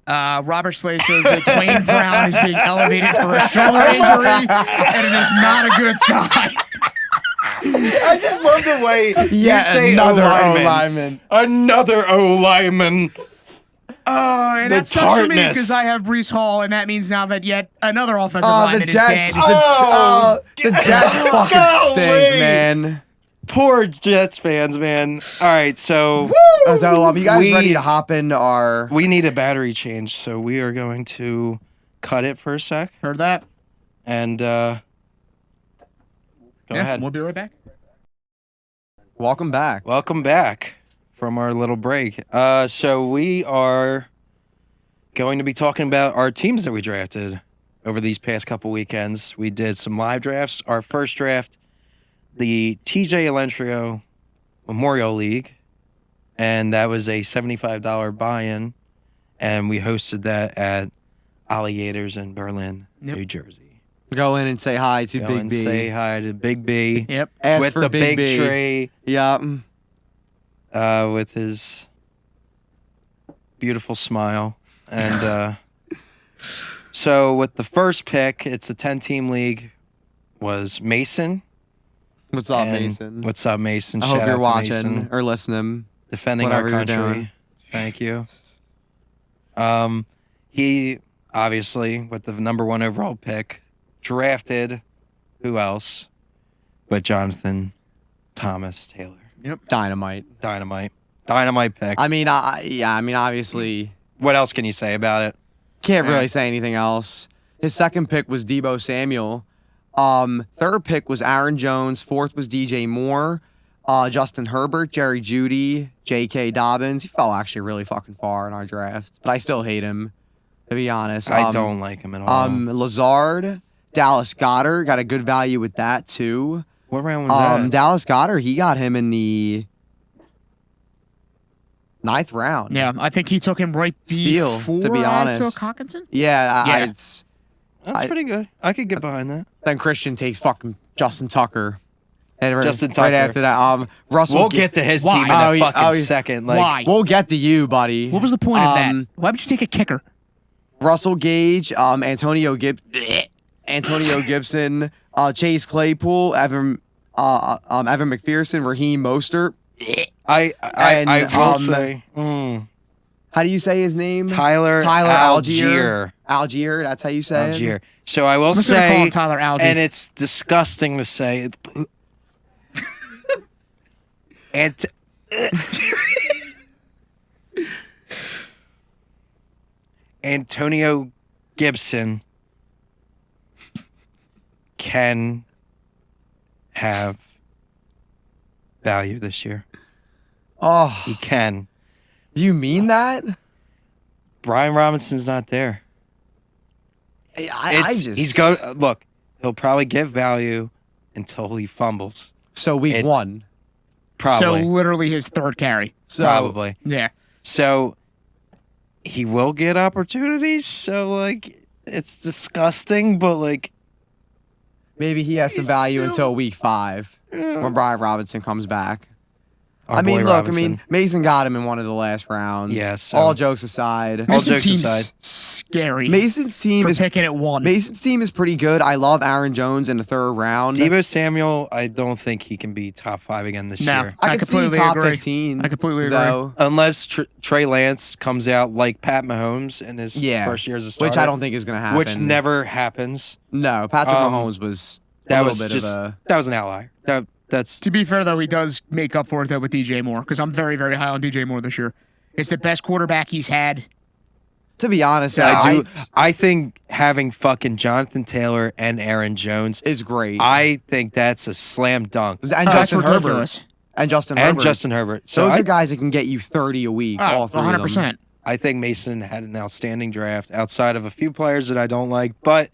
Robert Slay says that Dwayne Brown is being elevated for a shoulder injury, and it is not a good sign. I just love the way Yeah, you say another O-lineman. O-lineman. Another O-lineman. And The that sucks for me tartness. because I have Brees Hall, and that means now that yet another offensive Oh, lineman the is Jets. dead. The Jets fucking golly. stink, man. Poor Jets fans, man. All right, so So, you guys we- ready to hop into our? we need a battery change, so we are going to cut it for a sec. Heard that? And go ahead. We'll be right back. Welcome back. Welcome back from our little break. So we are going to be talking about our teams that we drafted over these past couple weekends. We did some live drafts. Our first draft, the TJ Elentrio Memorial League, and that was a $75 buy-in, and we hosted that at Alligators in Berlin, Yep. New Jersey. Go in and say hi to Go Big and B. say hi to Big B. Yep. Ask with for the Big big B. tray, Yep. with his beautiful smile. And so with the first pick, it's a 10-team league, was Mason. What's up, And Mason? What's up, Mason? I Shout hope you're out to watching Mason. or listening. Defending whatever our you're country. doing. Thank you. He obviously, with the number 1 overall pick, drafted who else but Jonathan Thomas Taylor. Dynamite. Dynamite pick. I mean, obviously, What else can you say about it? can't really say anything else. His second pick was Deebo Samuel. Third pick was Aaron Jones. Fourth was DJ Moore. Justin Herbert, Jerry Jeudy, J.K. Dobbins. He fell actually really fucking far in our draft, but I still hate him, to be honest. I don't like him at all. Lazard, Dallas Goedert, got a good value with that too. What round was that? Dallas Goedert, he got him in the 9th round. Yeah, I think he took him right Steal, before to be honest. I took Hawkinson. Yeah, Yeah. it's That's pretty good. I could get behind that. then Christian takes fucking Justin Tucker. And Justin right Tucker. after that, Russell. We'll get to his Why? team in Oh, a yeah, fucking oh, yeah. second. Like, Why? We'll get to you, buddy. What was the point of that? Why would you take a kicker? Russell Gage, Antonio Gibson, Chase Claypool, Evan McPherson, Raheem Mostert. I will say How do you say his name? Tyler Algier. Algier, that's how you say it. Algier. So I will I'm just gonna call say, him Tyler Algier. and it's disgusting to say, Antonio Gibson can have value this year. Oh, He can. do you mean that? Brian Robinson's not there. I just He's go. Look, he'll probably get value until he fumbles. So week it- 1. Probably. So literally his third carry. So Probably. Yeah. So he will get opportunities. So like, it's disgusting, but like, maybe he has some He's value still- until week 5 when Brian Robinson comes back. our I mean, boy look, Robinson. Mason got him in one of the last rounds. Yeah, so- all jokes aside. All Mason jokes team's aside. scary. Mason's team for is picking at 1. Mason's team is pretty good. I love Aaron Jones in the 3rd round. Deebo Samuel, I don't think he can be top 5 again this No. year. I could see completely top agree. 15. I completely agree. though. Unless Trey Lance comes out like Pat Mahomes in his Yeah, first year as a starter. which I don't think is going to happen. Which never happens. No, Patrick Um, Mahomes was That a was little bit just, of a. that was an outlier. That's To be fair, though, he does make up for it, though, with DJ Moore, because I'm very, very high on DJ Moore this year. It's the best quarterback he's had. To be honest, I think having fucking Jonathan Taylor and Aaron Jones, is great. I think that's a slam dunk. and That's Justin Herbert. ridiculous. And Justin And Herbert. Justin Herbert. So Those I, are guys that can get you 30 a week. Oh, all 3 of them. 100%. I think Mason had an outstanding draft outside of a few players that I don't like, but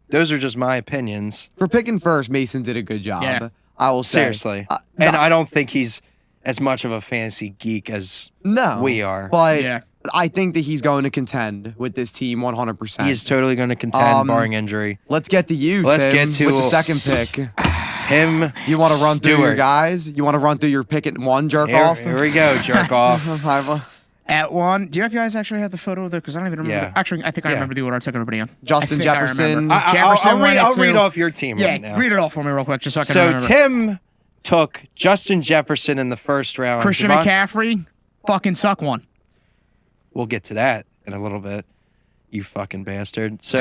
those are just my opinions. For picking first, Mason did a good job. Yeah. I will say. Seriously. And I don't think he's as much of a fantasy geek as No. we are. But Yeah. I think that he's going to contend with this team 100%. He is totally going to contend, barring injury. Let's get to you, Let's Tim, get to- with the second pick. Do Tim you want to run through your Stewart. guys? You want to run through your pick at 1, jerk Here, off? here we go, jerk off. At 1, do you guys actually have the photo of the? Because I don't even remember. Yeah. Actually, I think I Yeah. remember the order I took everybody on. Justin I think I Jefferson. remember. I- Jefferson went I'll at read 2. off your team Yeah, right now. read it all for me real quick, just so I can So remember. Tim took Justin Jefferson in the first round. Christian Javon- McCaffrey, fucking suck one. We'll get to that in a little bit. You fucking bastard. So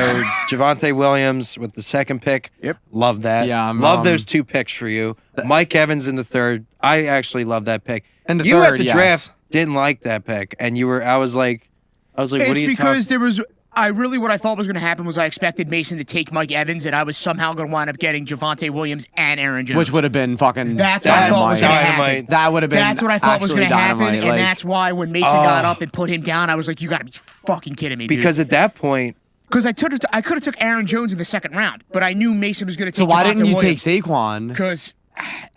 Javonte Williams with the second pick. Yep. Love that. Yeah, love those 2 picks for you. Mike Evans in the third. I actually love that pick. And the you third, at the yes. draft didn't like that pick, and you were. I was like, what are It's you because talking? there was. What I thought was going to happen was I expected Mason to take Mike Evans, and I was somehow going to wind up getting Javonte Williams and Aaron Jones. Which would have been fucking. That's what I thought was going to happen. Dynamite. That would have been. That's what I thought was going to happen, dynamite. and that's why when Mason got up and put him down, I was like, "You got to be fucking kidding me!" Because at that point, because I could have took Aaron Jones in the second round, but I knew Mason was going to So take. why Javonte didn't you Williams. take Saquon? Because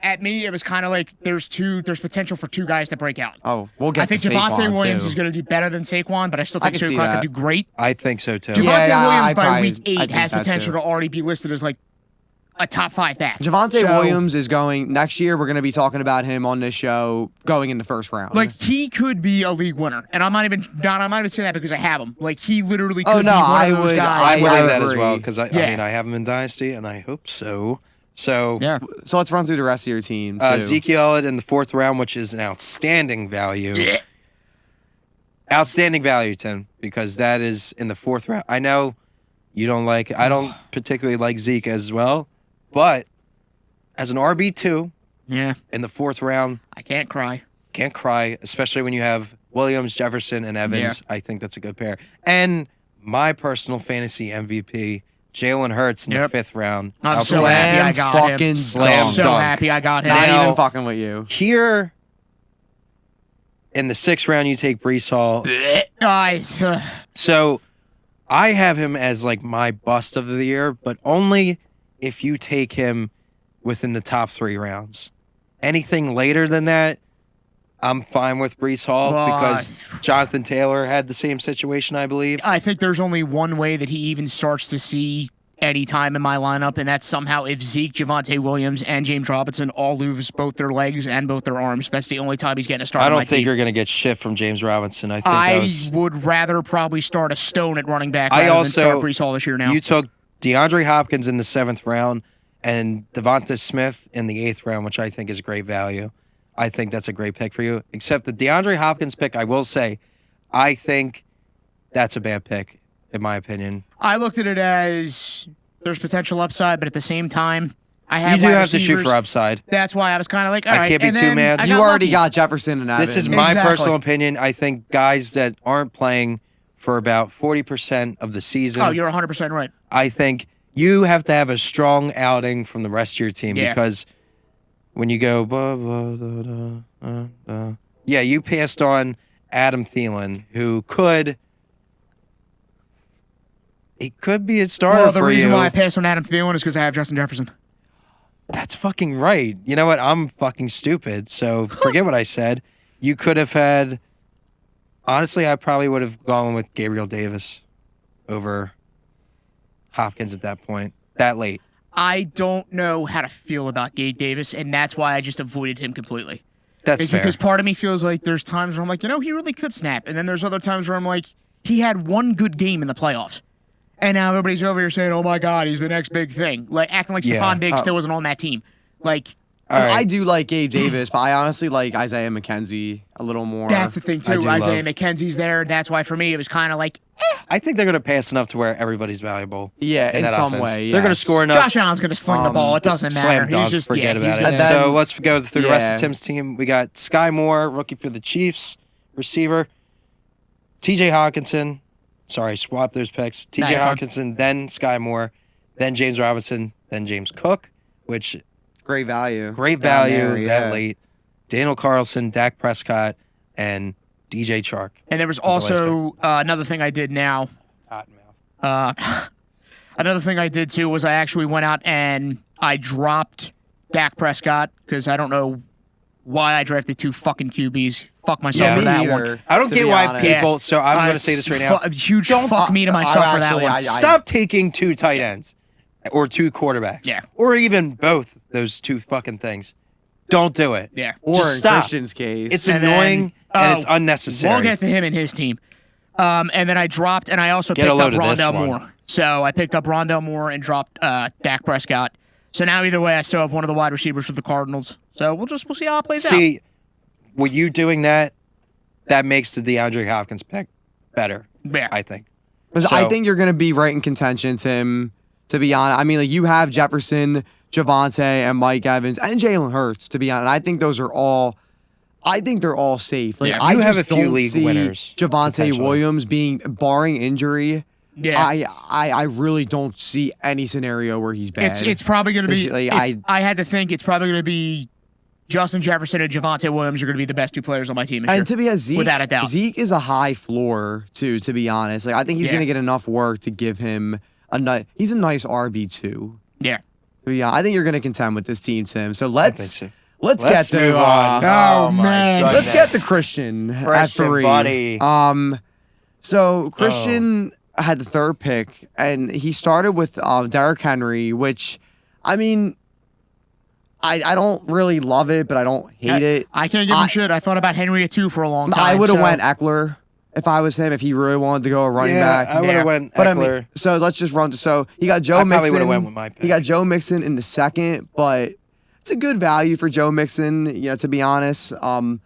at me, it was kind of like there's potential for 2 guys to break out. Oh, we'll get. I think to Javonte Saquon, Williams too. is going to do better than Saquon, but I still think can see Saquon that. could do great. I think so too. Javonte Yeah, Williams I by probably- week I 8 think has that potential too. to already be listed as like a top 5 back. Javonte So, Williams is going next year. We're going to be talking about him on this show going in the first round. Like he could be a league winner, and I'm not even saying that because I have him. Like he literally could Oh, no, be one I of those would- guys. I believe where- that as agree. well because I Yeah. mean I have him in Dynasty, and I hope so. So Yeah. so let's run through the rest of your team. Too. Ezekiel Elliott in the 4th round, which is an outstanding value. Yeah. Outstanding value, Tim, because that is in the 4th round. I know you don't like. I don't particularly like Zeke as well, but as an RB2 Yeah. in the 4th round, I can't cry. can't cry, especially when you have Williams, Jefferson, and Evans. I think that's a good pair. And my personal fantasy MVP, Jalen Hurts in Yep. the 5th round. I'm so Slam happy I got fucking him. Slam so dunk. happy I got him. Not Now- even fucking with you. Here in the 6th round, you take Brees Hall. Guys, So I have him as like my bust of the year, but only if you take him within the top 3 rounds. Anything later than that, I'm fine with Brees Hall Well, because Jonathan Taylor had the same situation, I believe. I think there's only one way that he even starts to see any time in my lineup, and that's somehow if Zeke, Javonte Williams, and James Robinson all lose both their legs and both their arms. That's the only time he's getting a start. I on don't my think team. you're going to get shit from James Robinson. I think that I was, would rather probably start a Stone at running back I rather also- than start Brees Hall this year now. you took DeAndre Hopkins in the 7th round and Devonta Smith in the 8th round, which I think is great value. I think that's a great pick for you. Except the DeAndre Hopkins pick, I will say, I think that's a bad pick, in my opinion. I looked at it as there's potential upside, but at the same time, I You have do wide have to shoot receivers. for upside. That's why I was kind of like, all I right. can't be and too then mad. I You already lucky. got Jefferson and Evans. This is my Exactly. personal opinion. I think guys that aren't playing for about 40% of the season, Oh, you're 100% right. I think you have to have a strong outing from the rest of your team Yeah. because when you go, yeah, you passed on Adam Thielen, who could be a starter Well, the for reason you. why I passed on Adam Thielen is because I have Justin Jefferson. That's fucking right. You know what? I'm fucking stupid. So forget what I said. You could have had. Honestly, I probably would have gone with Gabriel Davis over Hopkins at that point. That late. I don't know how to feel about Gabe Davis, and that's why I just avoided him completely. That's It's fair. because part of me feels like there's times where I'm like, he really could snap. And then there's other times where I'm like, he had one good game in the playoffs. And now everybody's over here saying, oh my God, he's the next big thing. Like acting like Yeah. Stephon Diggs still wasn't on that team. Like, All right. I do like Gabe Davis, but I honestly like Isaiah McKenzie a little more. that's the thing I too. do Isaiah love- McKenzie's there. That's why for me it was kind of like, I think they're going to pass enough to where everybody's valuable. Yeah, in that some offense. way, They're going to yes. score enough. Josh Allen's going to sling the ball. It doesn't matter. Slam dunk. He's just, Forget he's about it. gonna- then- So let's go through the rest Yeah. of Tim's team. We got Sky Moore, rookie for the Chiefs, receiver. TJ Hawkinson. Sorry, swap those picks. Nah, TJ you're fine. Hawkinson, then Sky Moore, then James Robinson, then James Cook, which Great value. great Down value there, yeah. that late. Daniel Carlson, Dak Prescott, and DJ Chark. And there was the last also another thing I did now. Cottonmouth. Another thing I did too was I actually went out and I dropped Dak Prescott because I don't know why I drafted 2 fucking QBs. Fuck myself Yeah, for me that either. one. I don't to get be why honest. people. So I'm going to say this right now. Huge fuck me to myself for that actually, one. I- Stop taking 2 tight ends or 2 quarterbacks. Yeah. Or even both those 2 fucking things. Don't do it. Yeah. Or Just in stop. Christian's case. It's And annoying then- and it's unnecessary. We'll get to him and his team. And then I dropped, and I also Get a picked up load of this Rondell one. Moore. So I picked up Rondell Moore and dropped Dak Prescott. So now either way, I still have one of the wide receivers for the Cardinals. So we'll see how it plays out. See, with you doing that, that makes the DeAndre Hopkins pick better, Yeah. I think. 'Cause I think you're going to be right in contention, Tim, to be honest. I mean, like, you have Jefferson, Javonte, and Mike Evans, and Jalen Hurts, to be honest. And I think those are all I think they're all safe. Like, Yeah, I you have just a few don't league see winners, Javonte potentially. Williams being barring injury. Yeah. I really don't see any scenario where he's bad. It's probably going to be. Like, if I had to think, it's probably going to be Justin Jefferson and Javonte Williams are going to be the best two players on my team this year. And to be honest, Zeke, without a doubt. Zeke is a high floor too. To be honest, like I think he's Yeah. going to get enough work to give him he's a nice RB2. Yeah. Yeah, I think you're going to contend with this team, Tim. So let's so. let's Let's get to move on. Oh, my man. goodness. let's get to Christian at Christian, 3. buddy. So Christian had the third pick, and he started with Derrick Henry, which, I mean, I don't really love it, but I don't hate it. I can't give him shit. I thought about Henry at 2 for a long time. I would have so- went Eckler if I was him, if he really wanted to go a running back. I would have went But Eckler. I mean, so let's just run. So he got Joe I probably Mixon. would've went with my pick. He got Joe Mixon in the second, but it's a good value for Joe Mixon. You know, to be honest, I'm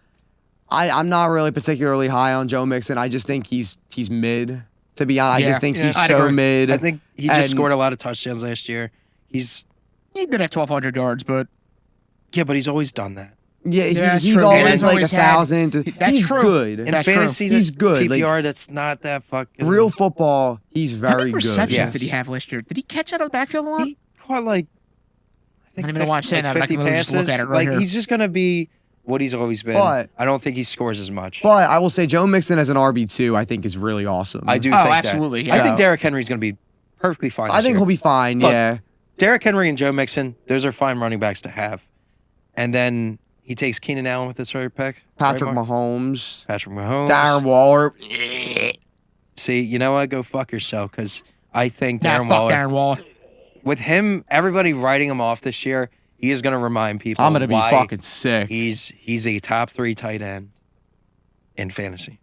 not really particularly high on Joe Mixon. I just think he's mid. To be honest, I Yeah. just think Yeah, he's I'd so agree. mid. I think he just And- scored a lot of touchdowns last year. He did have 1,200 yards, but But he's always done that. Yeah, that's he's true. always He's like always had- 1,000. That's He's true. good. In That's true. fantasy, He's good. Like, PPR, that's not that fucking real football, he's how very many good. receptions Yes. did he have last year? Did he catch out of the backfield a lot? He caught like I don't even know why I'm saying that, but I 50 can literally just look passes. at it right like here. he's just gonna be what he's always been. But- I don't think he scores as much. But I will say Joe Mixon as an RB2, I think is really awesome. I do Oh, think absolutely, that. yeah. I think Derrick Henry's gonna be perfectly fine. I this think year. he'll be fine. Look, Yeah. Derrick Henry and Joe Mixon, those are fine running backs to have. And then he takes Keenan Allen with his third pick. Patrick right, Mark? Mahomes, Patrick Mahomes. Darren Waller. See, you know what? Go fuck yourself, because I think Nah, Darren fuck Waller. Darren Waller. With him, everybody writing him off this year, he is going to remind people I'm gonna be why fucking sick. he's a top 3 tight end in fantasy.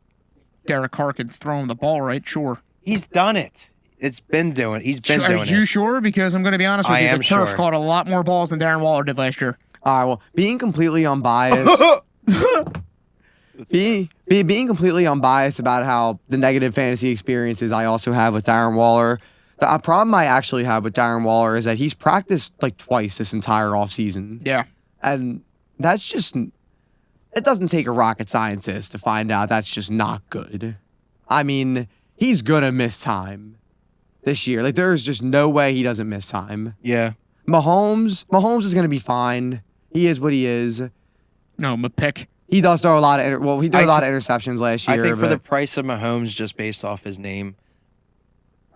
Derek Carr can throw him the ball right, sure. He's done it. He's been doing Are you it. sure? Because I'm going to be honest with I you, am the turf sure. caught a lot more balls than Darren Waller did last year. All right. Well, being completely unbiased. being completely unbiased about how the negative fantasy experiences I also have with Darren Waller. The problem I actually have with Darren Waller is that he's practiced like twice this entire offseason. Yeah. And that's just, it doesn't take a rocket scientist to find out that's just not good. I mean, he's going to miss time this year. Like, there's just no way he doesn't miss time. Yeah. Mahomes is going to be fine. He is what he is. No, my pick. He does throw a lot of, he threw I a lot of interceptions last year. I think for the but price of Mahomes, just based off his name,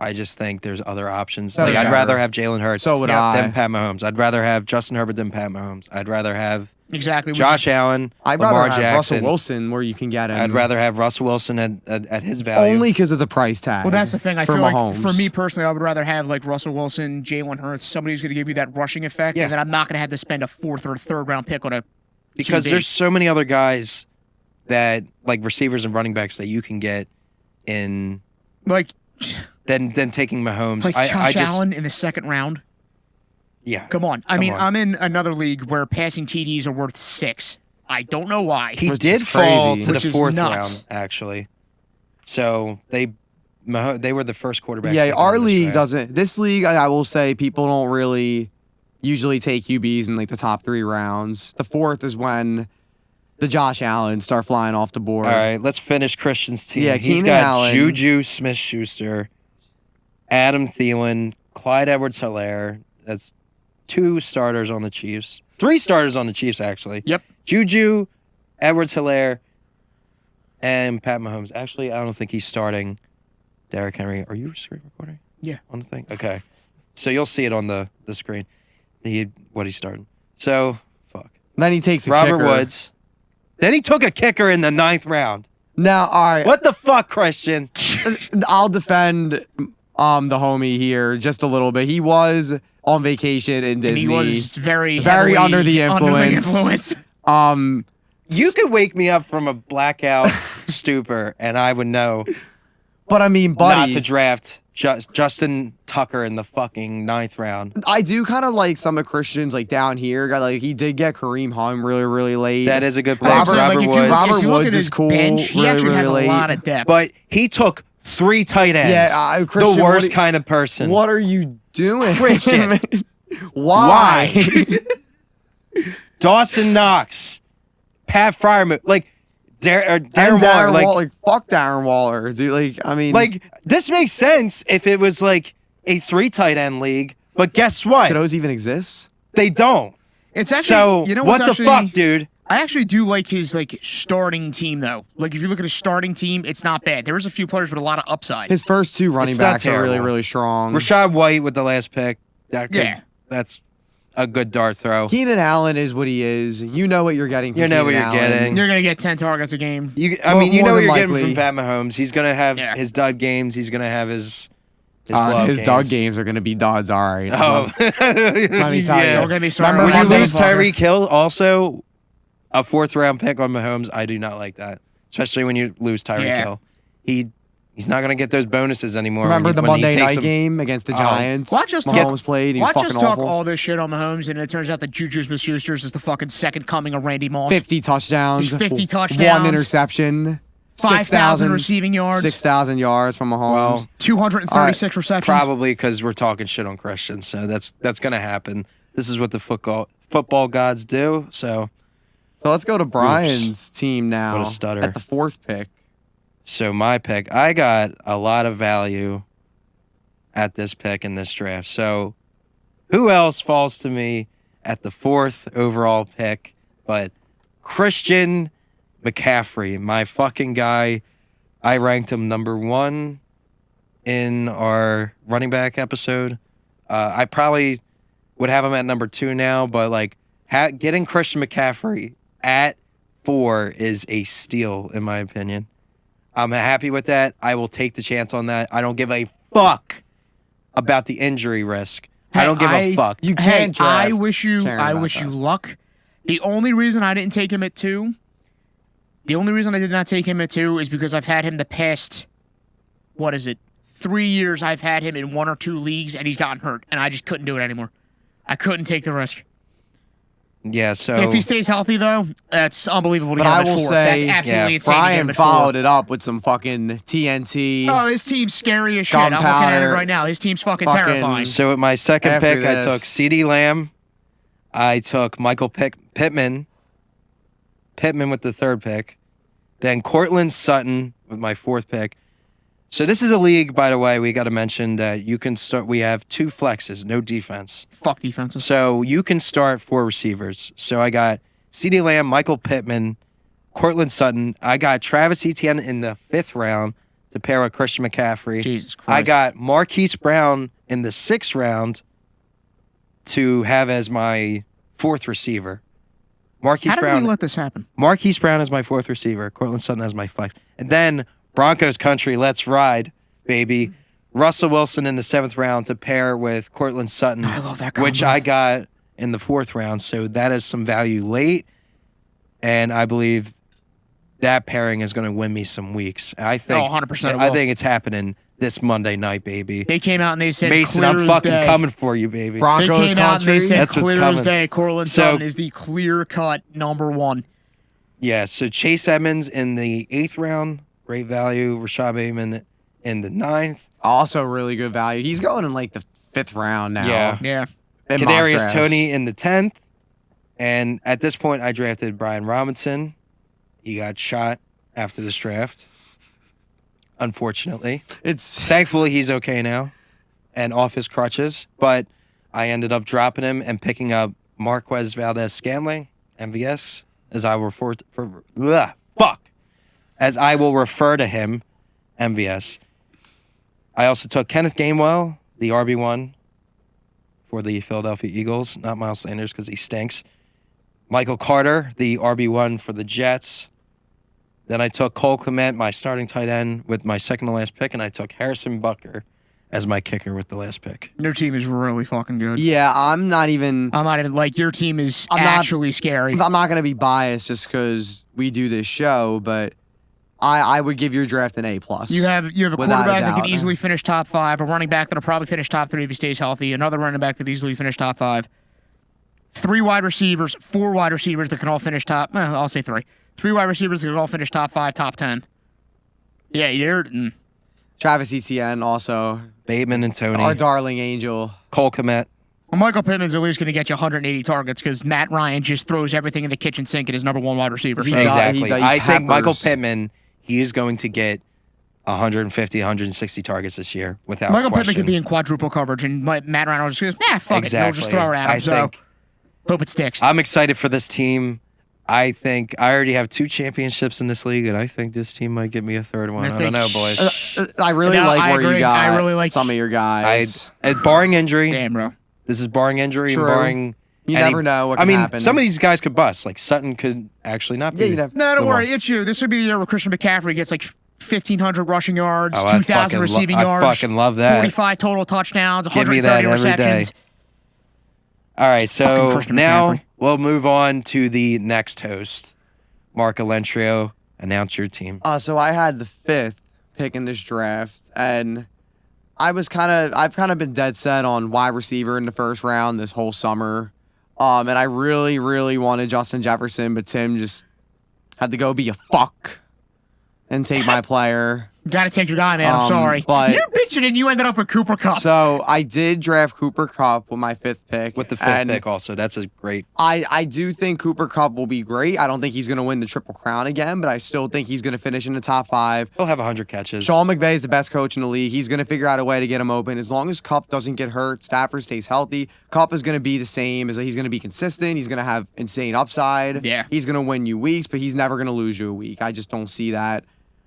I just think there's other options. So Like, I'd would rather I. have Jalen Hurts So would I. than Pat Mahomes. I'd rather have Justin Herbert than Pat Mahomes. I'd rather have Exactly. Josh Allen, I'd Lamar rather have Jackson. Russell Wilson where you can get him. I'd rather have Russell Wilson at his value. Only because of the price tag. Well, that's the thing. I for feel like Mahomes. for me personally, I would rather have like Russell Wilson, Jalen Hurts, somebody who's going to give you that rushing effect, Yeah. and then I'm not going to have to spend a 4th or 3rd round pick on a because QB. there's so many other guys that like receivers and running backs that you can get in like than taking Mahomes. like I Josh just Allen in the 2nd round. yeah. Come on. I Come mean, on. I'm in another league where passing TDs are worth 6. I don't know why. He Which did is fall crazy. to Which the is 4th nuts. round actually. So they were the first quarterback. Yeah, our league doesn't. This league, I will say, people don't really usually take QBs in like the top 3 rounds. The 4th is when the Josh Allen start flying off the board. All right, let's finish Christian's team. Yeah, He's Keenan got Allen. Juju Smith-Schuster, Adam Thielen, Clyde Edwards-Helaire. That's 2 starters on the Chiefs. 3 starters on the Chiefs, actually. Yep. Juju, Edwards-Helaire, and Pat Mahomes. Actually, I don't think he's starting Derrick Henry. Are you screen recording? Yeah. On the thing? Okay. So you'll see it on the screen. What he's starting. So, fuck. Then he takes a Robert kicker. Woods. Then he took a kicker in the 9th round. Now, all right. What the fuck, Christian? I'll defend the homie here just a little bit. He was on vacation in and Disney. he was very Very heavily under the influence. influence. You could wake me up from a blackout stupor, and I would know But I mean, buddy, not to draft Justin Tucker in the fucking 9th round. I do kind of like some of Christian's like down here. Like he did get Kareem Hunt really, really late. That is a good That's pick. what I'm saying, Robert like, Woods. Robert if you look Woods at is his cool, bench, he really, actually has really a late. lot of depth. But he took 3 tight ends. Yeah, Christian, the worst kind of person. What are you doing, Christian? Why? Dawson Knox, Pat Fryermuth, like Darren Waller, Waller, fuck Darren Waller, dude. Like, I mean, like this makes sense if it was like a 3 tight end league, but guess what? do those even exist? They don't. It's actually, So you know what what's the fuck, dude? I actually do like his starting team though. Like if you look at his starting team, it's not bad. There is a few players with a lot of upside. His first 2 running It's not backs are really, terrible. really strong. Rashad White with the last pick. That's a good dart throw. Keenan Allen is what he is. You know what you're getting from You know what Keenan you're Allen. getting. You're gonna get 10 targets a game. I mean, you more know what than you're getting likely. from Pat Mahomes. He's gonna have his dud games. He's gonna have his blowout His games. dog games are going to be duds, all right. Oh, Let me tell you. Don't get me started. Remember when you that lose motherfucker? Tyreek Hill, also a 4th round pick on Mahomes, I do not like that. Especially when you lose Tyreek Hill. He's not gonna get those bonuses anymore. Remember the when he Monday takes night them. game against the Giants? Watch us Mahomes played. He was Watch us fucking talk awful. all this shit on Mahomes, and it turns out that Juju Smith-Schuster is the fucking second coming of Randy Moss. 50 touchdowns. He's 50 touchdowns. 1 interception. 5,000 receiving yards. 6,000 yards from Mahomes. Well, 236 receptions. Probably because we're talking shit on Christian, so that's gonna happen. This is what the football gods do. So let's go to Brian's team now. What a stutter. At the 4th pick. So my pick, I got a lot of value at this pick in this draft. So who else falls to me at the 4th overall pick but Christian McCaffrey, my fucking guy. I ranked him number 1 in our running back episode. I probably would have him at number 2 now, but like getting Christian McCaffrey at 4 is a steal in my opinion. I'm happy with that. I will take the chance on that. I don't give a fuck about the injury risk. I don't give a fuck. You can't draft I wish you caring about that. luck. The only reason I didn't take him at 2, the only reason I did not take him at 2 is because I've had him the past, 3 years I've had him in 1 or 2 leagues and he's gotten hurt and I just couldn't do it anymore. I couldn't take the risk. Yeah, so If he stays healthy though, that's unbelievable to But get I him at will 4. say, That's absolutely insane to get Brian him at 4. followed it up with some fucking TNT. Oh, his team's scary as shit. I'm looking at it Gunpowder. right now. His team's fucking Fucking- terrifying. So with my second After pick, I this. took CeeDee Lamb. I took Michael Pittman. Pittman with the 3rd pick. Then Cortland Sutton with my 4th pick. So this is a league, by the way, we got to mention that you can start. We have 2 flexes, no defense. Fuck defenses. So you can start 4 receivers. So I got CeeDee Lamb, Michael Pittman, Cortland Sutton. I got Travis Etienne in the 5th round to pair with Christian McCaffrey. Jesus Christ. I got Marquise Brown in the 6th round to have as my 4th receiver. Marquise How did Brown. we let this happen? Marquise Brown is my 4th receiver. Cortland Sutton as my flex. And then Broncos country, let's ride, baby. Russell Wilson in the 7th round to pair with Cortland Sutton. I love that Which combo. I got in the 4th round. So that is some value late. And I believe that pairing is going to win me some weeks. I think, 100% it I will. think it's happening this Monday night, baby. They came out and they said, Mason, clear I'm as fucking day. coming for you, baby. They Broncos came out and they country. said, That's what's clear coming. as day, Cortland So- Sutton is the clear-cut number 1. Yeah, so Chase Edmonds in the 8th round, great value. Rashad Bateman in the 9th. Also really good value. He's going in like the 5th round now. Yeah. Yeah. in mock Kadarius drafts. Toney in the 10th. And at this point, I drafted Brian Robinson. He got shot after this draft, unfortunately. It's Thankfully, he's okay now and off his crutches. But I ended up dropping him and picking up Marquez Valdez-Scantling, MVS, as I as I will refer to him, MVS. I also took Kenneth Gainwell, the RB1 for the Philadelphia Eagles, not Miles Sanders because he stinks. Michael Carter, the RB1 for the Jets. Then I took Cole Kmet, my starting tight end, with my second to last pick, and I took Harrison Butker as my kicker with the last pick. Your team is really fucking good. yeah. I'm not even. I'm not even, like, your team is I'm not- actually scary. I'm not gonna be biased just because we do this show, but I would give your draft an A+. You have a Without a quarterback that doubt. can easily finish top 5, a running back that'll probably finish top 3 if he stays healthy, another running back that easily finish top 5, 3 wide receivers, 4 wide receivers that can all finish top. I'll say 3. 3 wide receivers that can all finish top 5, top 10. Yeah, you're. Travis Etienne also. Bateman and Tony. Our darling angel. Cole Kmet. Well, Michael Pittman's at least going to get you 180 targets because Matt Ryan just throws everything in the kitchen sink at his number 1 wide receiver. So. Exactly. I think Michael peppers. Pittman, he is going to get 150, 160 targets this year without Michael question. Pittman could be in quadruple coverage, and Matt Ryan will just go, fuck it. He'll just throw it at him. So hope it sticks. I'm excited for this team. I think I already have 2 championships in this league, and I think this team might get me a third one. I don't know, boys. I really like where you got I really like some of your guys. Barring injury. Damn, bro. This is barring injury True. and barring. You never know what can happen. Some of these guys could bust. Like Sutton could actually not be. Yeah, you never. No, don't worry. It's you. This would be the year where Christian McCaffrey gets like 1,500 rushing yards, Oh, 2,000 receiving yards. I fucking love that. 45 total touchdowns, Give me 130 that every receptions. day. All right, so Fucking Christian now McCaffrey. we'll move on to the next host. Mark Alentrio, announce your team. So I had the 5th pick in this draft, and I've kind of been dead set on wide receiver in the first round this whole summer. And I really, really wanted Justin Jefferson, but Tim just had to go be a fuck and take my player. Got to take your guy, man. I'm sorry. but- You're bitching and you ended up with Cooper Kupp. So I did draft Cooper Kupp with my 5th pick. With the 5th and pick also. That's a great. I do think Cooper Kupp will be great. I don't think he's going to win the Triple Crown again, but I still think he's going to finish in the top 5. He'll have 100 catches. Sean McVay is the best coach in the league. He's going to figure out a way to get him open. As long as Kupp doesn't get hurt, Stafford stays healthy, Kupp is going to be the same. He's going to be consistent. He's going to have insane upside. Yeah. He's going to win you weeks, but he's never going to lose you a week. I just don't see that.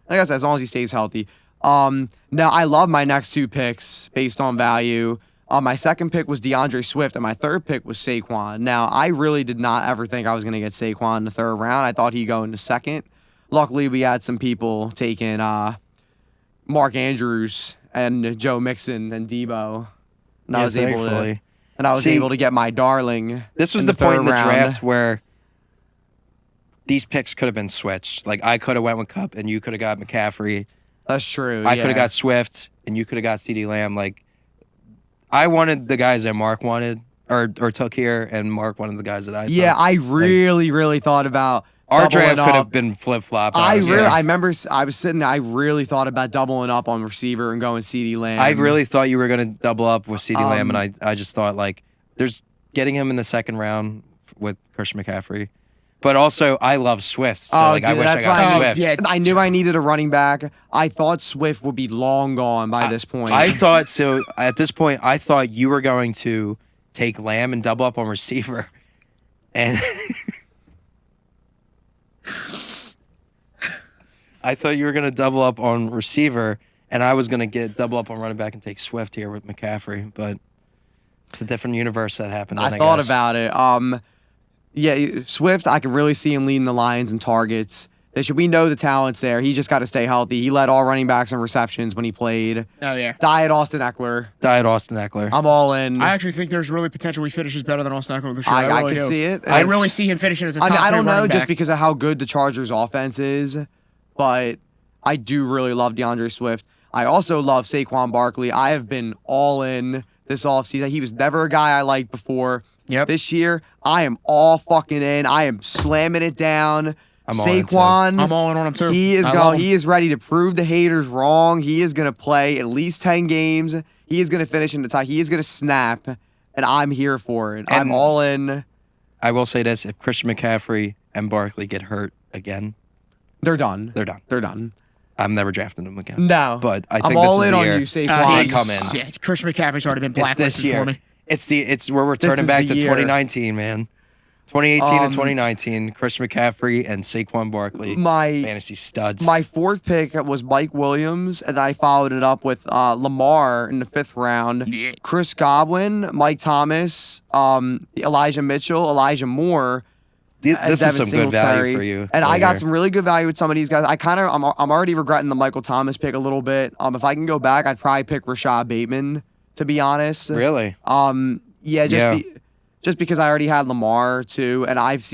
Like I said, as long as he stays healthy. Now, I love my next 2 picks based on value. My second pick was DeAndre Swift, and my third pick was Saquon. Now, I really did not ever think I was going to get Saquon in the 3rd round. I thought he'd go in the 2nd. Luckily, we had some people taking Mark Andrews and Joe Mixon and Debo. And I was thankfully. able to get my darling. This was in the point 3rd in the round. draft where these picks could have been switched. Like I could have went with Kupp and you could have got McCaffrey. That's true. I could have got Swift and you could have got CeeDee Lamb. Like I wanted the guys that Mark wanted or took here, and Mark wanted the guys that I Yeah, took. I really thought about Our doubling draft could have up. been flip flops. I remember I was sitting there. I really thought about doubling up on receiver and going CeeDee Lamb. I really thought you were going to double up with CeeDee Lamb, and I just thought like there's getting him in the 2nd round with Christian McCaffrey. But also, I love Swift, so I dude, wish I that's got why Swift. yeah. I knew I needed a running back. I thought Swift would be long gone by this point. I thought so. At this point, I thought you were going to take Lamb and double up on receiver, and I thought you were going to double up on receiver, and I was going to get double up on running back and take Swift here with McCaffrey. But it's a different universe that happened. Then, I thought guess. about it. Yeah, Swift, I can really see him leading the Lions in targets. We know the talent's there. He just got to stay healthy. He led all running backs in receptions when he played. Oh, yeah. Diet Austin Eckler. Diet Austin Eckler. I'm all in. I actually think there's really potential he finishes better than Austin Eckler this year. I really can do. see it. I It's- really see him finishing as a top I don't 3 know running just back. because of how good the Chargers' offense is, but I do really love DeAndre Swift. I also love Saquon Barkley. I have been all in this offseason. He was never a guy I liked before. Yep. This year, I am all fucking in. I am slamming it down. I'm all in, too. Saquon, I'm all in on him, too. he is I going. love him. He is ready to prove the haters wrong. He is going to play at least 10 games. He is going to finish in the tie. He is going to snap, and I'm here for it. I'm And- all in. I will say this: if Christian McCaffrey and Barkley get hurt again, They're done. they're done. They're done. I'm never drafting them again. No, But I I'm think all this is in the on year. you, Saquon. They He's- come in. Yeah, Christian McCaffrey's already been It's this blacklisted for year. me. It's where we're This turning is back the to year. 2019, man. 2018 and Um, 2019, Christian McCaffrey and Saquon Barkley, My fantasy studs. My 4th pick was Mike Williams, and I followed it up with Lamar in the 5th round. Yeah. Chris Godwin, Mike Thomas, Elijah Mitchell, Elijah Moore. This is Devin some good value Singletary. for you. And right I got here. some really good value with some of these guys. I'm already regretting the Michael Thomas pick a little bit. If I can go back, I'd probably pick Rashad Bateman, to be honest. Really? Yeah, just because I already had Lamar too, and I've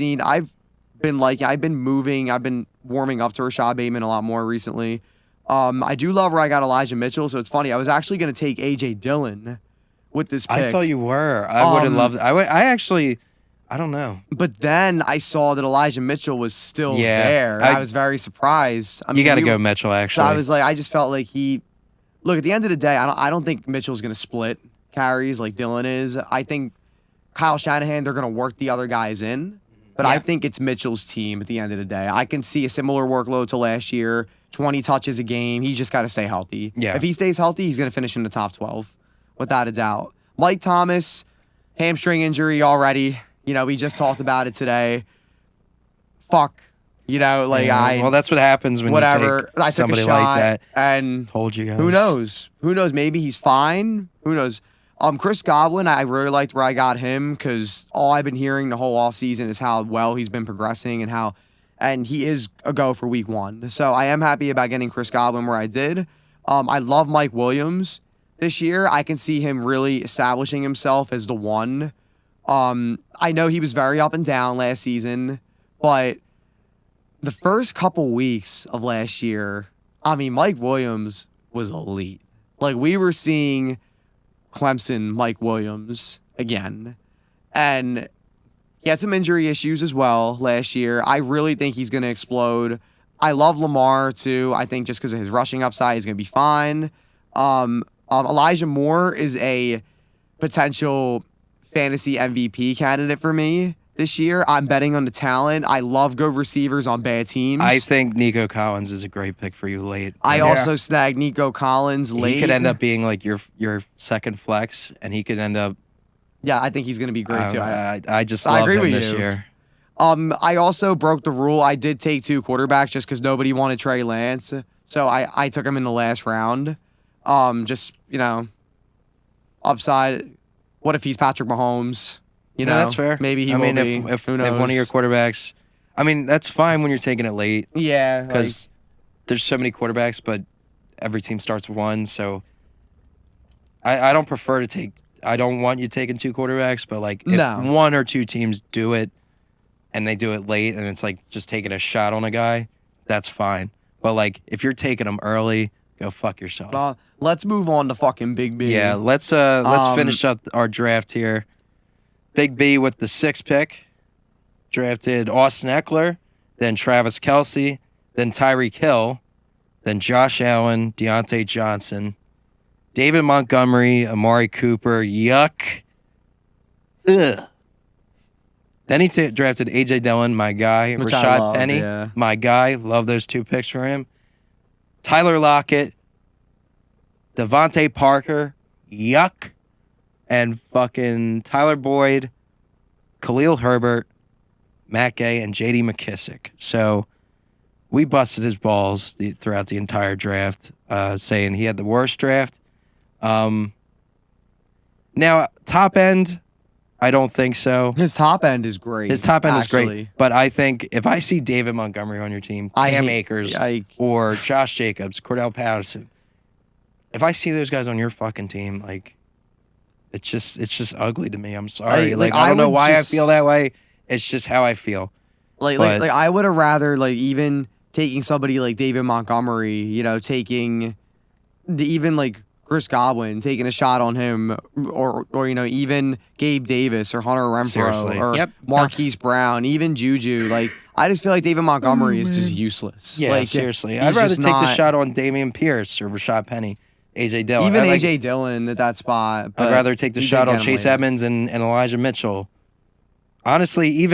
been warming up to Rashad Bateman a lot more recently. I do love where I got Elijah Mitchell, so it's funny. I was actually going to take A.J. Dillon with this pick. I thought you were. I would have loved. I don't know. But then I saw that Elijah Mitchell was still Yeah, there. I was very surprised. You got to go Mitchell. So Actually, I was like, I just felt like look, at the end of the day, I don't think Mitchell's going to split carries like Dylan is. I think Kyle Shanahan, they're going to work the other guys in. But I think it's Mitchell's team at the end of the day. I can see a similar workload to last year, 20 touches a game. He just got to stay healthy. Yeah. If he stays healthy, he's going to finish in the top 12, without a doubt. Mike Thomas, hamstring injury already. We just talked about it today. Fuck. Well, that's what happens when whatever. you take somebody like that. And told you guys. Who knows? Maybe he's fine. Who knows? Chris Godwin, I really liked where I got him because all I've been hearing the whole offseason is how well he's been progressing and he is a go for week 1. So I am happy about getting Chris Godwin where I did. I love Mike Williams this year. I can see him really establishing himself as the one. I know he was very up and down last season, but the first couple weeks of last year, Mike Williams was elite. Like, we were seeing Clemson Mike Williams again. And he had some injury issues as well last year. I really think he's going to explode. I love Lamar, too. I think just because of his rushing upside, he's going to be fine. Elijah Moore is a potential fantasy MVP candidate for me this year. I'm betting on the talent. I love good receivers on bad teams. I think Nico Collins is a great pick for you late. I also snagged Nico Collins late. He could end up being like your second flex, and he could end up. Yeah, I think he's going to be great too. I just love him this year. I also broke the rule. I did take 2 quarterbacks just because nobody wanted Trey Lance, so I took him in the last round. Just upside. What if he's Patrick Mahomes? That's fair. Maybe he will be. If Who knows? one of your quarterbacks, that's fine when you're taking it late. Yeah, because there's so many quarterbacks, but every team starts with one. So I don't prefer to take. I don't want you taking 2 quarterbacks, but if 1 or 2 teams do it, and they do it late, and it's like just taking a shot on a guy, that's fine. But if you're taking them early, go fuck yourself. Let's move on to fucking Big B. Yeah, let's finish up our draft here. Big B with the 6th pick drafted Austin Eckler, then Travis Kelce, then Tyreek Hill, then Josh Allen, Deontay Johnson, David Montgomery, Amari Cooper. Yuck. Ugh. Then he drafted A.J. Dillon, my guy. Which Rashad Penny, my guy. Love those 2 picks for him. Tyler Lockett, Devontae Parker. Yuck. And fucking Tyler Boyd, Khalil Herbert, Matt Gay, and J.D. McKissick. So we busted his balls throughout the entire draft, saying he had the worst draft. Now, top end, I don't think so. His top end is great. Is great. But I think if I see David Montgomery on your team, Cam Akers, or Josh Jacobs, Cordell Patterson, if I see those guys on your fucking team, it's just ugly to me. I'm sorry. I don't know why I feel that way. It's just how I feel. I would have rather even taking somebody like David Montgomery, taking even Chris Godwin, taking a shot on him, or even Gabe Davis or Hunter Renfrow or Marquise Brown, even Juju. I just feel like David Montgomery is just useless. Yeah, seriously. I'd rather take the shot on Damian Pierce or Rashad Penny. A.J. Dillon. Even A.J. Dillon at that spot. I'd rather take the shot on Chase Edmonds and Elijah Mitchell. Honestly,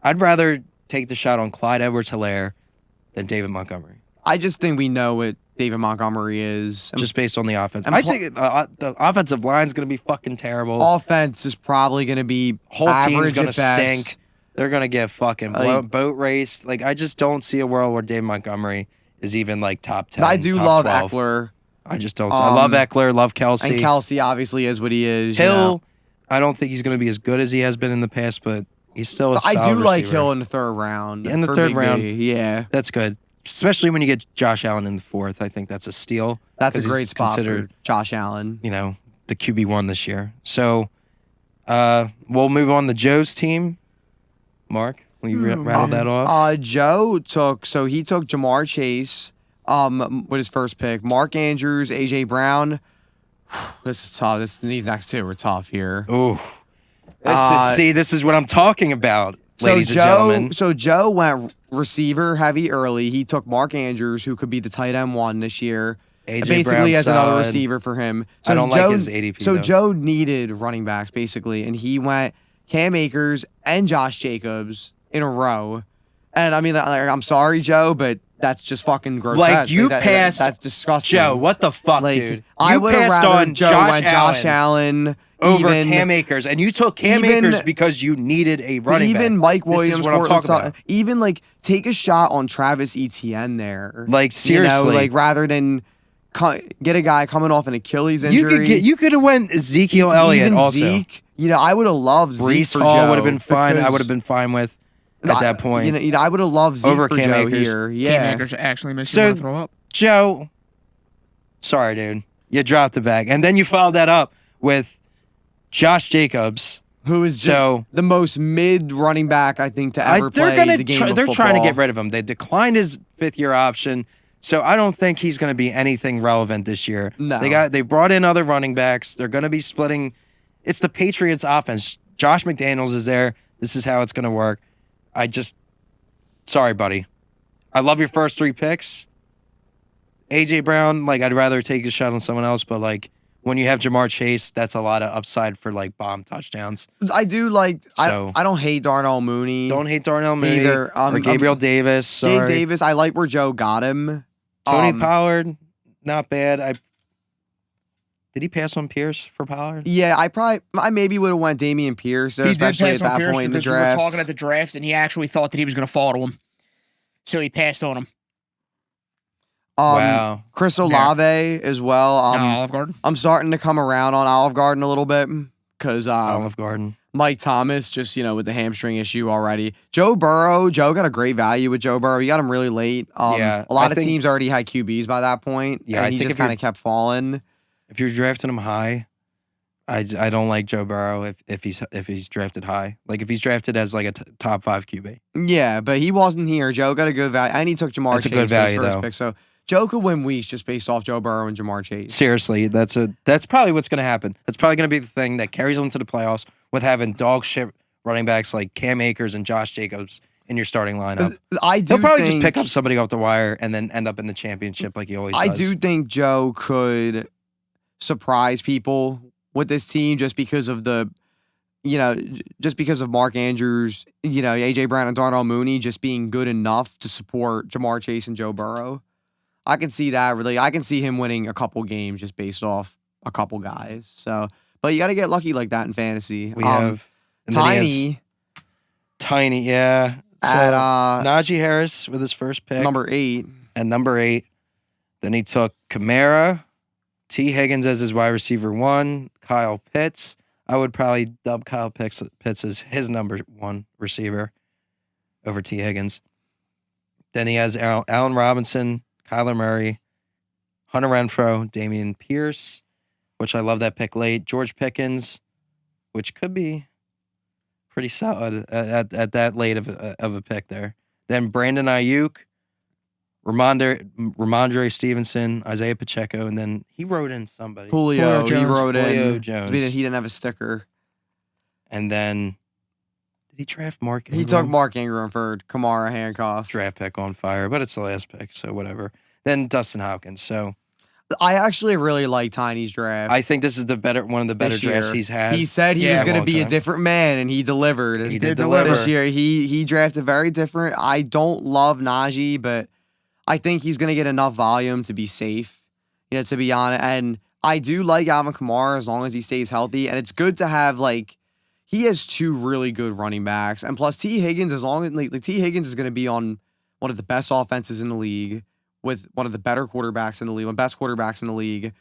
I'd rather take the shot on Clyde Edwards-Helaire than David Montgomery. I just think we know what David Montgomery is. Just based on the offense. I think the offensive line's going to be fucking terrible. Offense is probably going to be whole team's going to best. stink. They're going to get fucking boat raced. I just don't see a world where David Montgomery is even top 10, I do top love 12. Eckler. I just don't. I love Eckler, love Kelce. And Kelce obviously is what he is. Hill, I don't think he's going to be as good as he has been in the past, but he's still a solid I do like receiver. Hill in the 3rd round. In the 3rd round. Yeah. That's good. Especially when you get Josh Allen in the 4th. I think that's a steal. That's a great spot for Josh Allen. The QB1 this year. So we'll move on to Joe's team. Mark, will you rattle that off? Joe took Jamar Chase with his first pick. Mark Andrews, A.J. Brown. This is tough. These next 2 are tough here. Ooh. This is what I'm talking about, ladies and gentlemen. So Joe went receiver heavy early. He took Mark Andrews, who could be the tight end 1 this year. AJ basically Brown's as another solid. receiver for him. So I don't Joe, like his ADP, So though. Joe needed running backs basically, and he went Cam Akers and Josh Jacobs in a row. And I mean, like, I'm sorry, Joe, but that's just fucking grotesque. Like, you That- passed that's disgusting. Joe, what the fuck, Like, dude? I You would have passed rather on Joe went Josh Allen over even, Cam Akers, and you took Cam even- Akers because you needed a running back. even Mike This is Williams, what I'm Cortland talking Sutton, about. even like take a shot on Travis Etienne there. Like, seriously. like rather than get a guy coming off an Achilles injury. You could have went Ezekiel Elliott even also. Zeke, I would have loved Zeke Brees for Hall Joe. would have been fine. I because would have been fine with at that point. I would have loved Zeke Over for Cam Joe Akers. here. Cam Yeah. Akers actually makes So- you want to throw up. Joe, sorry, dude. You dropped the bag. And then you followed that up with Josh Jacobs. Who is So- the most mid running back I think to ever They're play the game of they're trying to football. get rid of him. They declined his 5th-year option. So I don't think he's going to be anything relevant this year. No. They brought in other running backs. They're going to be splitting. It's the Patriots offense. Josh McDaniels is there. This is how it's going to work. Sorry, buddy. I love your first 3 picks. AJ Brown, like, I'd rather take a shot on someone else, but like when you have Jamar Chase, that's a lot of upside for like bomb touchdowns. I do like. So- I don't hate Darnell Mooney. Don't hate Darnell Mooney Either, or Gabriel Davis. Sorry. Gabe Davis. I like where Joe got him. Tony Pollard, not bad. Did he pass on Pierce for Pollard? Yeah, I maybe would have went Damian Pierce, He did especially pass at on that Pierce point in the because we were draft. talking at the draft, and he actually thought that he was going to fall to him. So he passed on him. Wow. Chris Olave as well. Olive Garden. I'm starting to come around on Olive Garden a little bit because Olive Garden. Mike Thomas just with the hamstring issue already. Joe got a great value with Joe Burrow. He got him really late. Yeah, a lot I of think- teams already had QBs by that point. Yeah, and I he think just if you're- kind of kept falling. If you're drafting him high, I don't like Joe Burrow if he's drafted high. Like if he's drafted as like a top 5 QB. Yeah, but he wasn't here. Joe got a good value, and he took Jamar That's a Chase good for his value, first though. pick. So Joe could win weeks just based off Joe Burrow and Jamar Chase. Seriously, that's probably what's going to happen. That's probably going to be the thing that carries them to the playoffs with having dog shit running backs like Cam Akers and Josh Jacobs in your starting lineup. I do They'll probably think, just pick up somebody off the wire and then end up in the championship like he always I does. do think Joe could surprise people with this team just because of just because of Mark Andrews, AJ Brown and Darnell Mooney just being good enough to support Jamar Chase and Joe Burrow. I can see that really. I can see him winning a couple games just based off a couple guys. So, but you got to get lucky like that in fantasy. We have and then he has Tiny, yeah. So at Najee Harris with his first pick. number 8. At number 8. Then he took Kamara, T. Higgins as his wide receiver 1, Kyle Pitts. I would probably dub Kyle Pitts as his number 1 receiver over T. Higgins. Then he has Allen Robinson, Kyler Murray, Hunter Renfrow, Damian Pierce, which I love that pick late, George Pickens, which could be pretty solid at that late of a pick there. Then Brandon Ayuk, Ramondre Stevenson, Isaiah Pacheco, and then he wrote in somebody. Julio, he Jones. wrote Julio in. Jones. He didn't have a sticker. And then did he draft Mark Ingram? He took Mark Ingram for Kamara handcuff. Draft pick on fire, but it's the last pick, so whatever. Then Dustin Hopkins. So I actually really like Tiny's draft. I think this is one of the better this drafts year. he's had. He said he Yeah. was going to Long be a time. different man, and he delivered. He did did deliver. deliver. This year, he drafted very different. I don't love Najee, but I think he's going to get enough volume to be safe. To be honest, and I do like Alvin Kamara as long as he stays healthy, and it's good to have he has 2 really good running backs, and plus T. Higgins, as long as T. Higgins is going to be on one of the best offenses in the league with one of the better quarterbacks in the league, one of the best quarterbacks in the league.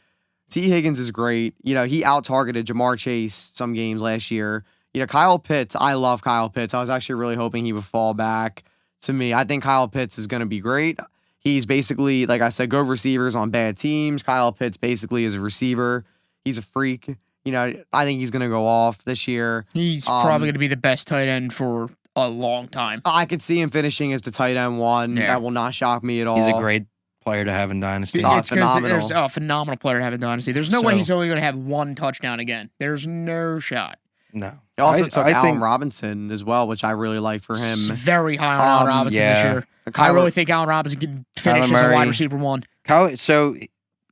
T. Higgins is great. He out-targeted Jamar Chase some games last year. Kyle Pitts, I love Kyle Pitts. I was actually really hoping he would fall back to me. I think Kyle Pitts is going to be great. He's basically, like I said, good receivers on bad teams. Kyle Pitts basically is a receiver. He's a freak. I think he's going to go off this year. He's probably going to be the best tight end for a long time. I could see him finishing as the tight end 1. Yeah. That will not shock me at all. He's a great player to have in Dynasty. It's because phenomenal. there's a phenomenal player to have in Dynasty. There's no way So- he's only going to have 1 touchdown again. There's no shot. No. He also I took Allen think Robinson as well, which I really like for him. Very high on Allen Robinson this yeah. year. I really think Allen Robinson can finish as a Murray. wide receiver 1. Kyler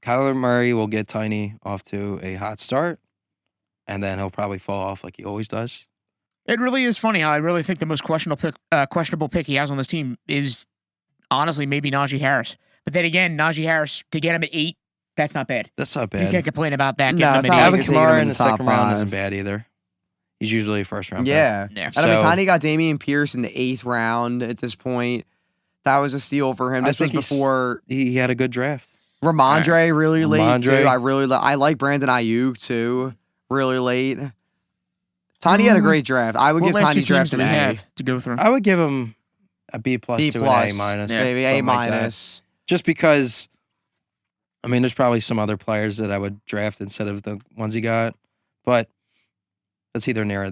Kyler Murray will get Tiny off to a hot start, and then he'll probably fall off like he always does. It really is funny how I really think the most questionable pick he has on this team is honestly maybe Najee Harris. But then again, Najee Harris, to get him at 8, that's not bad. That's not You bad. can't complain about that. No, Getting it's him not at like 8. Alvin you're taking him Kamara in in the the second top round 5. isn't bad either. He's usually a first round pick. Yeah. Yeah. And I mean, So- Tiny got Dameon Pierce in the 8th round at this point. That was a steal for him. I This was think he's- before He had a good draft. Ramondre really late Ramondre. too. I like Brandon Ayuk too. Really late. Tiny had a great draft. I would What give last 2 Tiny teams draft do an we A. have to go through? I would give him a B plus B to plus, an A minus. Yeah. maybe A something like that. minus. Just because, I mean, there's probably some other players that I would draft instead of the ones he got, but that's either near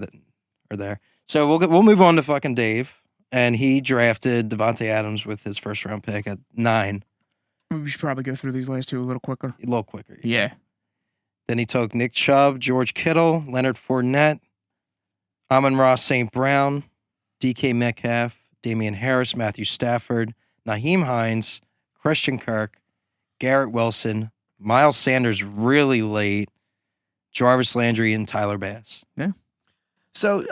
or there. So we'll move on to fucking Dave, and he drafted Devontae Adams with his first round pick at 9, We should probably go through these last 2 a little quicker. a little quicker. Yeah. Then he took Nick Chubb, George Kittle, Leonard Fournette, Amon-Ra St. Brown, DK Metcalf, Damian Harris, Matthew Stafford, Naheem Hines, Christian Kirk, Garrett Wilson, Miles Sanders really late, Jarvis Landry, and Tyler Bass. So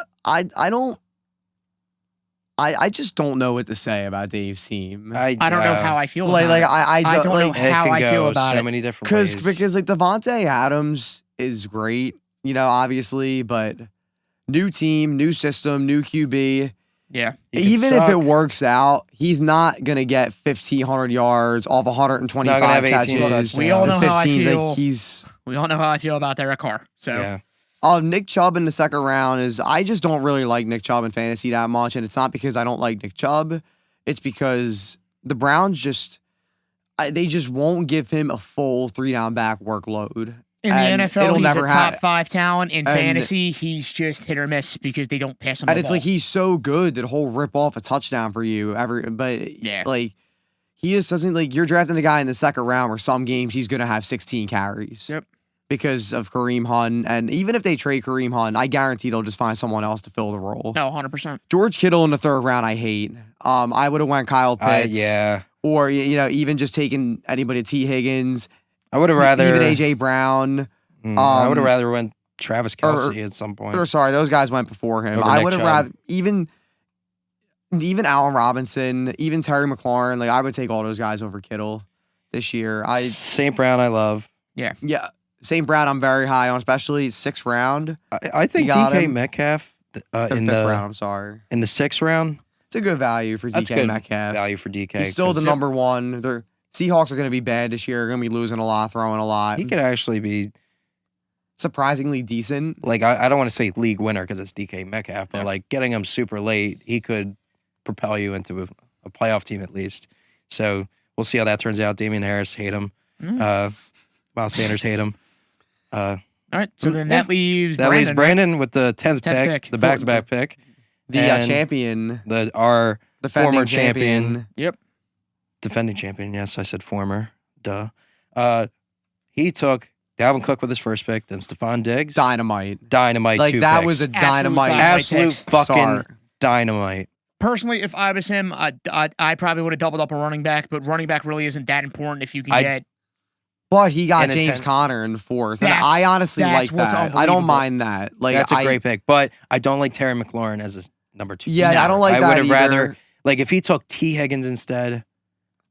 I just don't know what to say about Dave's team. I don't know how I feel like about it. I don't know like, It how can I go feel about so it. many different ways. because like Devontae Adams is great, obviously, but new team, new system, new QB. Yeah. He could Even if suck. it works out, he's not gonna get 1,500 yards off 125 Not gonna have 18 catches. touchdowns. We all know how I 15, feel. Like he's We all know how I feel about Derek Carr. So Yeah. Nick Chubb in the second round is I just don't really like Nick Chubb in fantasy that much, and it's not because I don't like Nick Chubb. It's because the Browns they just won't give him a full 3-down back workload. in the And NFL, it'll he's never a top happen. 5 talent. In And- fantasy, he's just hit or miss because they don't pass him And the it's ball. like he's so good that he'll rip off a touchdown for you but Yeah. like he just doesn't like you're drafting a guy in the second round where some games he's gonna have 16 carries. Yep. Because of Kareem Hunt. And even if they trade Kareem Hunt, I guarantee they'll just find someone else to fill the role. No, 100%. George Kittle in the third round, I hate. I would have went Kyle Pitts. Yeah. Or even just taking anybody T. Higgins, I would have rather even AJ Brown. I would have rather went Travis or- Kelce at some point. Or sorry, those guys went before him. Over I Nick would have Chubb. rather even Allen Robinson, even Terry McLaurin. Like I would take all those guys over Kittle this year. St. Brown, I love. Yeah, St. Brown, I'm very high on, especially 6th round. I think You got DK him. Metcalf Or in 5th the round, I'm sorry. in the 6th round. It's a good value for That's DK good Metcalf. value for DK. He's still the 'cause number one. The Seahawks are going to be bad this year. They're going to be losing a lot, throwing a lot. He could actually be Surprisingly decent. like I don't want to say league winner because it's DK Metcalf, but Yeah. like getting him super late, he could propel you into a playoff team at least. So we'll see how that turns out. Damian Harris, hate him. Miles Sanders, hate him. All right. So then that leaves That Brandon. leaves Brandon with the 10th 10th pick, pick. the back-to-back pick. The And champion, Our defending former champion. Yep. defending champion. Yes, I said former. Duh. He took Dalvin Cook with his first pick, then Stephon Diggs. dynamite. Dynamite Like two that picks. was a Absolute dynamite. dynamite. absolute picks. fucking Start. dynamite. Personally, if I was him, I probably would have doubled up a running back, but running back really isn't that important if you can I- get. But he got And a James 10. Conner in 4th, and That's- I honestly that's like what's that. I don't unbelievable. mind that. Like That's a I- great pick, but I don't like Terry McLaurin as a number 2. Yeah, No. I don't like I that would have either. rather like if he took T Higgins instead.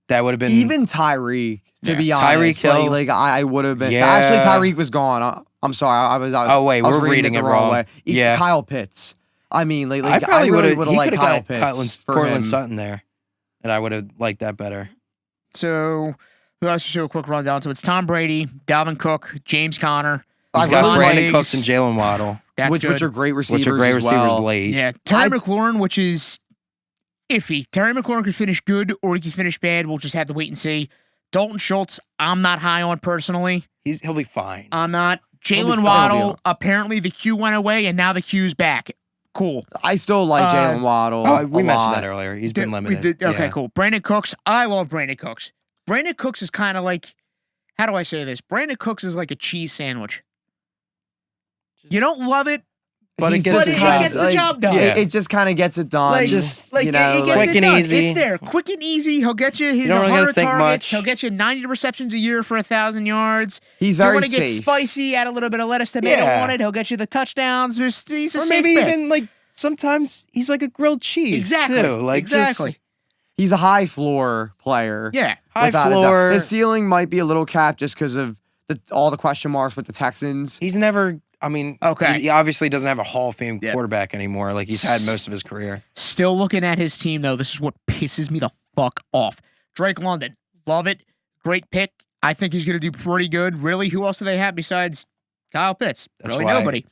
That would have been Even Tyreek, to Yeah. be Tyreek honest. Hill. Like I would have been. Yeah. Actually, Tyreek was gone. I'm sorry. I was. Oh, wait, I was we're reading the it wrong wrong. way. Yeah. Kyle Pitts. I mean, like I I probably really would would have. have He liked could Kyle have got Pitts for Cortland him. Sutton there, and I would have liked that better. So let's just do a quick rundown. So it's Tom Brady, Dalvin Cook, James Conner. I He's got really Brandon Diggs. Cooks and Jalen Waddle, That's which good. are great receivers. which are great as receivers well. late. Yeah, Terry I- McLaurin, which is iffy. Terry McLaurin could finish good or he could finish bad. We'll just have to wait and see. Dalton Schultz, I'm not high on personally. He'll be fine. I'm not. He'll be Jalen fine. Waddle, apparently the Q went away and now the Q's back. Cool. I still like Jalen Waddle. We a mentioned lot. that earlier. He's been We limited. okay, Yeah. cool. Brandon Cooks, I love Brandon Cooks. Brandon Cooks is kind of like, how do I say this? Brandon Cooks is like a cheese sandwich. You don't love it, But He's it gets just the it job gets the like, job done. Yeah. It just kind of gets it done. Like, just, like you know, it gets quick it and done. easy. It's there, quick and easy. He'll get you his You don't really gotta 100 think targets. much. He'll get you 90 receptions a year for 1,000 yards. he's If you very want to get safe. spicy, add a little bit of lettuce, tomato Yeah. on it. He'll get you the touchdowns. He's a Or safe maybe bet. even like sometimes he's like a grilled cheese exactly, too. Like exactly. just He's a high floor player. Yeah, high without a doubt. floor. His ceiling might be a little capped just because of all the question marks with the Texans. He's never. I mean, Okay. he obviously doesn't have a Hall of Fame Yep. quarterback anymore. Like he's had most of his career. Still looking at his team though. This is what pisses me the fuck off. Drake London, love it, great pick. I think he's going to do pretty good. Really, who else do they have besides Kyle Pitts? That's really why- nobody.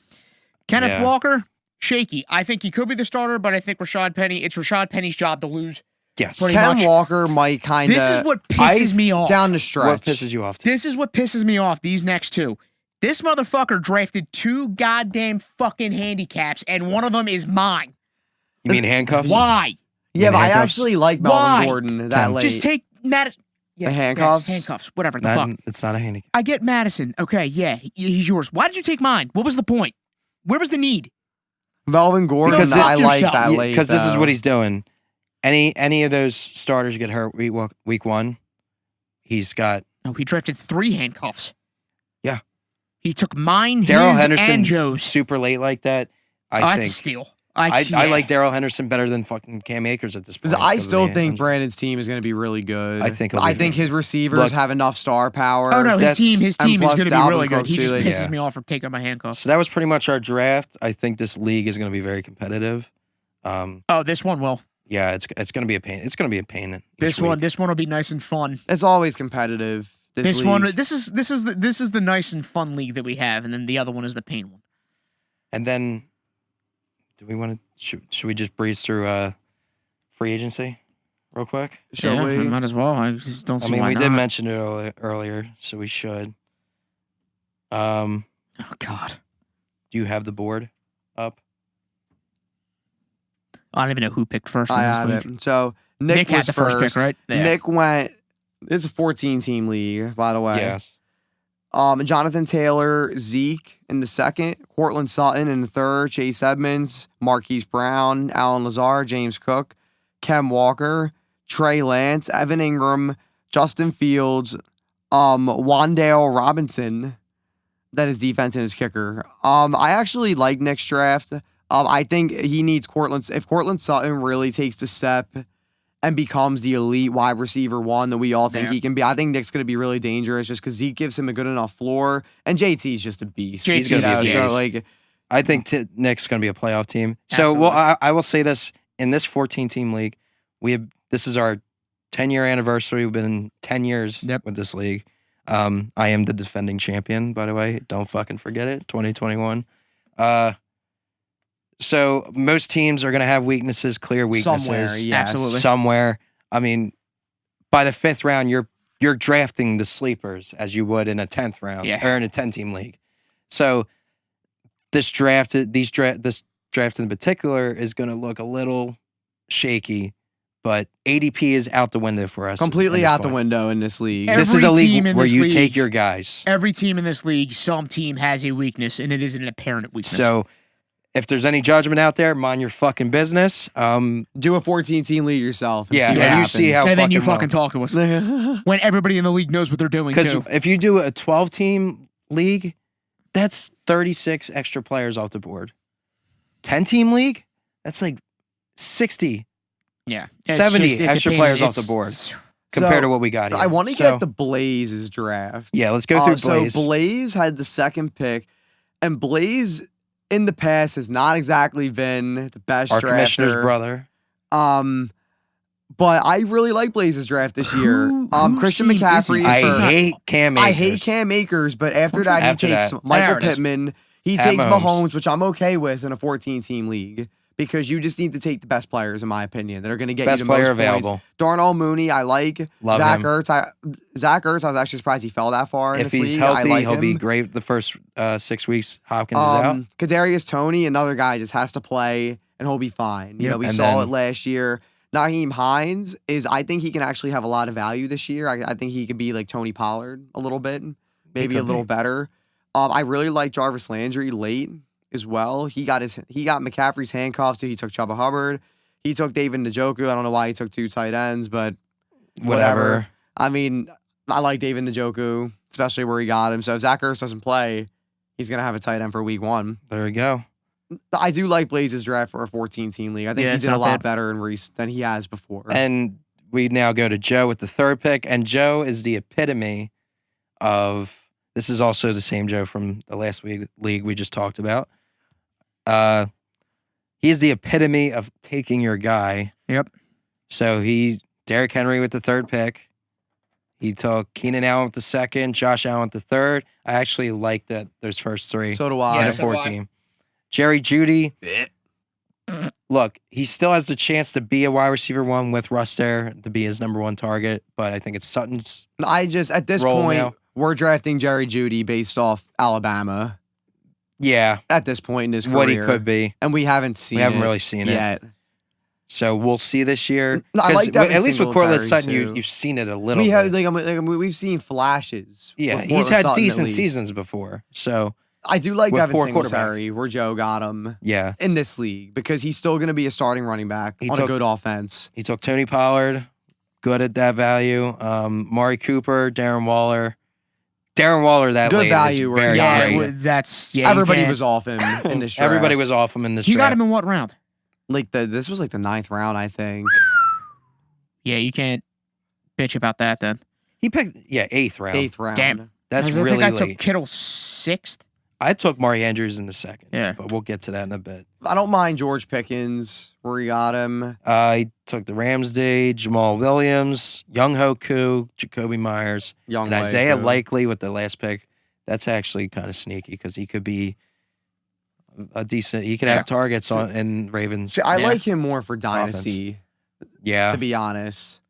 Kenneth Yeah. Walker, shaky. I think he could be the starter, but I think it's Rashad Penny's job to lose. Yes. Pretty Ken much. Walker might kind of This is what pisses me off. down the What stretch. pisses you off? Too? This is what pisses me off. These next two. This motherfucker drafted 2 goddamn fucking handicaps, and one of them is mine. You mean handcuffs? Why? Yeah, In but I handcuffs? actually like Why? Melvin Gordon that 10. late. Just take Madison. Yeah, The handcuffs? yes, handcuffs. Whatever the fuck. It's not a handicap. I get Madison. Okay, yeah, he's yours. Why did you take mine? What was the point? Where was the need? Melvin Gordon, Because I it- like yourself. that late. Because this is though. what he's doing. Any of those starters get hurt week one, he's got No, he drafted 3 handcuffs. Yeah. He took mine, Darrell his, Henderson and Joe's. super late like that. Oh, I that's a think steal. I yeah. like Darrell Henderson better than fucking Cam Akers at this point. I because of still the think injury. Brandon's team is going to be really good. I think he'll be good. his receivers Look- have enough star power. Oh no, his That's- team and is plus going to be Dalvin really good. Cook, He too, just like- pisses Yeah. me off for taking my handcuffs. So that was pretty much our draft. I think this league is going to be very competitive. Oh, this one will. Yeah, it's going to be a pain. It's going to be a pain. This one will be nice and fun. It's always competitive. This one, league. this is the nice and fun league that we have, and then the other one is the pain one. And then, do we want to? Should we just breeze through free agency real quick? Shall we? Might as well. I just don't see I mean, why we not. did mention it earlier, so we should. Oh God, Do you have the board up? I don't even know who picked first in I this have league. it. So Nick had was the first pick, right? Yeah. Nick went. This is a 14-team league, by the way. Yes. Jonathan Taylor, Zeke in the second, Cortland Sutton in the third, Chase Edmonds, Marquise Brown, Alan Lazard, James Cook, Kem Walker, Trey Lance, Evan Ingram, Justin Fields, Wandale Robinson. That is defense and his kicker. I actually like Nick's draft. I think he needs Cortland. If Cortland Sutton really takes the step and becomes the elite wide receiver one that we all think Yeah. he can be, I think Nick's going to be really dangerous just because Zeke gives him a good enough floor, and JT's just a beast. JT gonna be a So beast. like, I think Nick's going to be a playoff team. So, well, I will say this: in this 14-team league, this is our 10-year anniversary. We've been 10 years Yep. with this league. I am the defending champion, by the way. Don't fucking forget it. 2021. So most teams are going to have weaknesses, clear weaknesses. somewhere, yes. Absolutely. Somewhere. I mean, by the 5th round, you're drafting the sleepers as you would in a 10th round Yeah. or in a 10-team league. So this draft in particular is going to look a little shaky, but ADP is out the window for us. Completely at this out the point. window in this league. Every This is a team league in where this you league- take your guys. Every team in this league, some team has a weakness, and it is an apparent weakness. So if there's any judgment out there, mind your fucking business. Do a 14-team league yourself. Yeah, see what and you happens. see how and then you fucking fucking talk to us when everybody in the league knows what they're doing Because too. if you do a 12-team league, that's 36 extra players off the board. 10-team league, that's like 60 Yeah, 70 it's a extra pain. players off the It's- board compared So, to what we got here. I want to So, get the Blaze's draft. Yeah, let's go through Blaze. So Blaze had the second pick, and Blaze in the past has not exactly been the best Our drafter. commissioner's brother. But I really like Blaze's draft this year. Who Christian team is he? McCaffrey. I is for- hate Cam Akers. I hate Cam Akers, but after that, After he takes that. Michael There it is. Pittman. He Pat takes Mahomes. Mahomes, which I'm okay with in a 14-team league because you just need to take the best players, in my opinion, that are going to get Best you the player most points. available. Darnell Mooney, I like. Love Zach him. Ertz, Zach Ertz, I was actually surprised he fell that far in If this he's league. healthy, I like he'll him. be great the first 6 weeks. Hopkins is out. Kadarius Toney, another guy, just has to play and he'll be fine. You Yep. know, we And saw then- it last year. Naheem Hines I think he can actually have a lot of value this year. I think he could be like Tony Pollard a little bit, maybe a could little be. better. I really like Jarvis Landry late. as well. He got McCaffrey's handcuffed, so he took Chuba Hubbard. He took David Njoku. I don't know why he took 2 tight ends, but whatever. I mean, I like David Njoku, especially where he got him. So if Zach Ertz doesn't play, he's going to have a tight end for week 1. There we go. I do like Blaze's draft for a 14-team league. I think he did a lot better than he has before. And we now go to Joe with the 3rd pick. And Joe is the epitome of, this is also the same Joe from the last league we just talked about. He's the epitome of taking your guy. Yep. So Derrick Henry with the 3rd pick. He took Keenan Allen with the 2nd, Josh Allen with the 3rd. I actually like those first 3. So do I. In a 4-team. Jerry Jeudy. Look, he still has the chance to be a wide receiver 1 with Russ there, to be his number 1 target, but I think it's Sutton's. At this point, we're drafting Jerry Jeudy based off Alabama. Yeah. At this point in his career. What he could be. And we haven't really seen it yet. So we'll see this year. I like at least with Cortland Sutton, you've seen it a little bit. We've seen flashes. Yeah, he's had decent seasons before. So I do like Devin Singletary, where Joe got him in this league, because he's still going to be a starting running back on a good offense. He took Tony Pollard, good at that value. Mari Cooper, Darren Waller. That good late value. Is very great. Everybody was off him in this draft. Everybody was off him in this draft. You got him in what round? This was like the 9th round, I think. Yeah, you can't bitch about that then. He picked 8th round. 8th round. Damn. That's really late. I took Kittle 6th. I took Mari Andrews in the 2nd. Yeah. But we'll get to that in a bit. I don't mind George Pickens, where he got him. He took the Ramsday, Jamal Williams, Young Hoku, Jacoby Myers, and Isaiah Likely with the last pick. That's actually kind of sneaky, because he could be a decent. He could have targets in Ravens. I like him more for dynasty. Yeah. To be honest.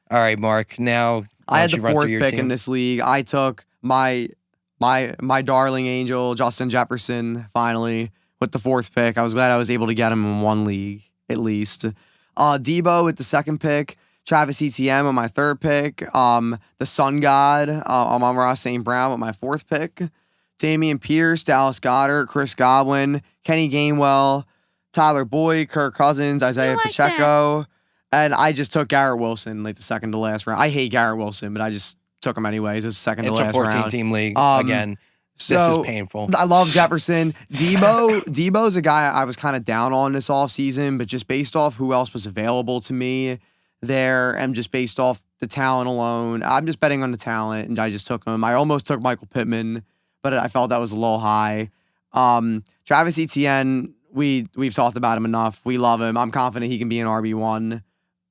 All right, Mark. Now I had the 4th pick in this league. I took my darling angel, Justin Jefferson, finally, with the 4th pick. I was glad I was able to get him in 1 league, at least. Debo with the 2nd pick. Travis Etienne with my 3rd pick. The Sun God, Amon-Ra St. Brown with my 4th pick. Dameon Pierce, Dallas Goedert, Chris Godwin, Kenny Gainwell, Tyler Boyd, Kirk Cousins, Isaiah Pacheco. And I just took Garrett Wilson, the 2nd to last round. I hate Garrett Wilson, but I just took him anyways. It was 2nd to last round. It's a 14-team league. Again, this is painful. I love Jefferson. Debo's a guy I was kind of down on this offseason, but just based off who else was available to me there, and just based off the talent alone, I'm just betting on the talent, and I just took him. I almost took Michael Pittman, but I felt that was a little high. Travis Etienne, we've talked about him enough. We love him. I'm confident he can be an RB1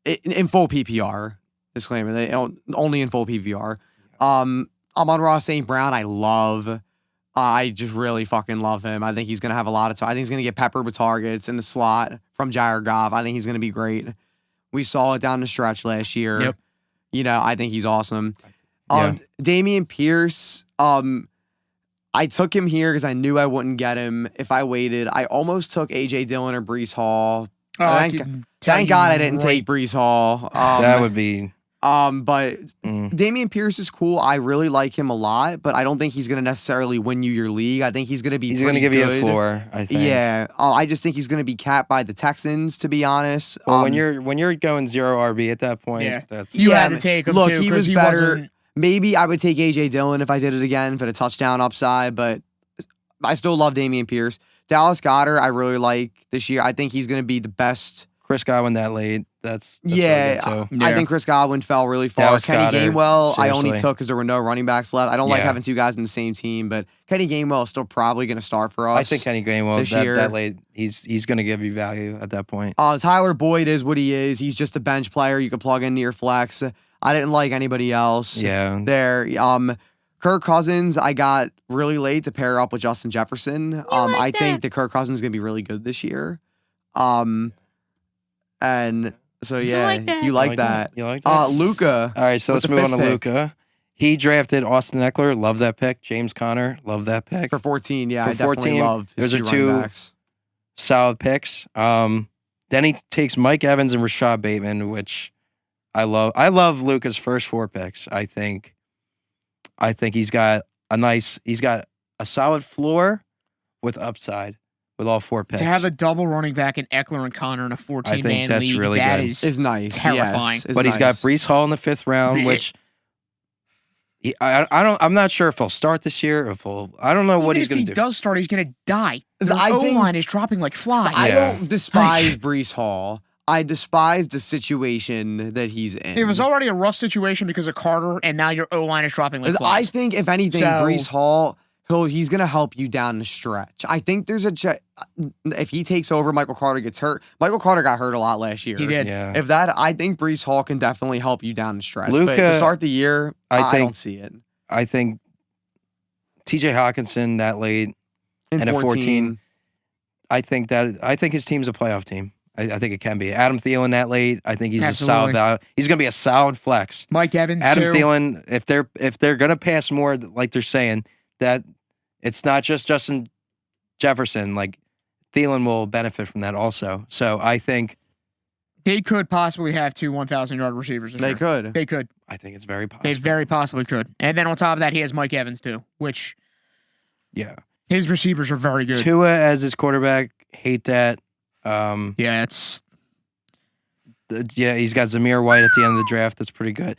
in full PPR. Disclaimer, only in full PPR. Amon-Ra St. Brown, I love. I just really fucking love him. I think he's going to have a lot of time. I think he's going to get peppered with targets in the slot from Jared Goff. I think he's going to be great. We saw it down the stretch last year. Yep. I think he's awesome. Yeah. Dameon Pierce, I took him here because I knew I wouldn't get him if I waited. I almost took A.J. Dillon or Breece Hall. Thank God I didn't take Breece Hall. That would be... But Dameon Pierce is cool. I really like him a lot, but I don't think he's going to necessarily win you your league. I think he's going to be going to give you a floor, I think. Yeah. I just think he's going to be capped by the Texans, to be honest. Well, when you're going 0 RB at that point, you had to take him too. He was better. Maybe I would take A.J. Dillon if I did it again for the touchdown upside, but I still love Dameon Pierce. Dallas Goedert, I really like this year. I think he's going to be the best. Chris Godwin that late. That's yeah, really good, I think Chris Godwin fell really far. Dallas Kenny Goedert, Gainwell, seriously. I only took because there were no running backs left. I don't like having 2 guys in the same team, but Kenny Gainwell is still probably going to start for us. I think Kenny Gainwell that late, he's going to give you value at that point. Tyler Boyd is what he is. He's just a bench player you could plug into your flex. I didn't like anybody else. There. Kirk Cousins, I got really late to pair up with Justin Jefferson. I think that Kirk Cousins is going to be really good this year. And so yeah, you like that. You like that? Luka. All right, so let's move on to Luka. He drafted Austin Eckler. Love that pick. James Conner. Love that pick. For 14, yeah, For I definitely 14, love his those are 2 backs. solid picks. Then he takes Mike Evans and Rashad Bateman, which I love. I love Luka's first 4 picks. I think he's got a solid floor with upside. with all 4 picks. To have a double running back in Eckler and Connor in a 14-man that's league, really that good. Is nice. terrifying. Yes, is but he's got nice. Brees Hall in the 5th round, which I'm not sure if he'll start this year. I don't know what he's going to do. If he does start, he's going to die. The I think- O-line is dropping like flies. I Yeah. don't despise Brees Hall. I despise the situation that he's in. It was already a rough situation because of Carter, and now your O-line is dropping like I flies. think, if anything, So- Brees Hall, he's going to help you down the stretch. I think there's if he takes over, Michael Carter gets hurt. Michael Carter got hurt a lot last year. He did. Yeah. I think Brees Hall can definitely help you down the stretch. But Luka, to start the year, I think- don't see it. I think TJ Hawkinson that late In and a 14. I think his team's a playoff team. I think it can be. Adam Thielen that late. I think he's Absolutely. a solid value. He's going to be a solid flex. Mike Evans, Adam too. Thielen, if they're going to pass more, like they're saying, that it's not just Justin Jefferson. Like Thielen will benefit from that also. So I think They could possibly have 2 1,000-yard receivers this They year. could. They could. I think it's very possible. They very possibly could. And then on top of that, he has Mike Evans, too, which Yeah. his receivers are very good. Tua as his quarterback, hate that. Yeah, it's... Yeah, he's got Zamir White at the end of the draft. That's pretty good.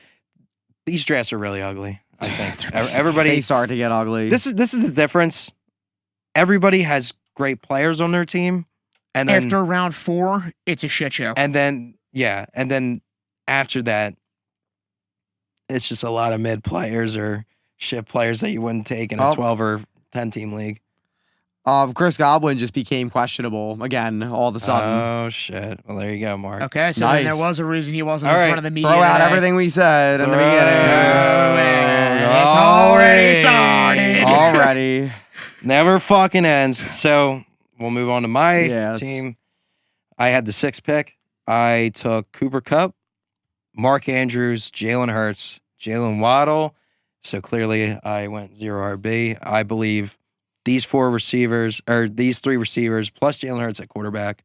These drafts are really ugly. I think everybody. They start to get ugly. This is the difference. Everybody has great players on their team, and then After round 4, it's a shit show. and then after that, it's just a lot of mid players or shit players that you wouldn't take in a 12 or 10 team league. Chris Godwin just became questionable again all of a sudden. Oh shit! Well, there you go, Mark. Okay, so then Nice. there was a reason he wasn't All in right, front of the media. Throw out today. everything we said in the Throw beginning. Oh, man. It's already started. Already. Never fucking ends. So we'll move on to my Yeah, team. I had the 6th pick. I took Cooper Kupp, Mark Andrews, Jalen Hurts, Jalen Waddle. So clearly I went 0 RB. I believe these 3 receivers plus Jalen Hurts at quarterback.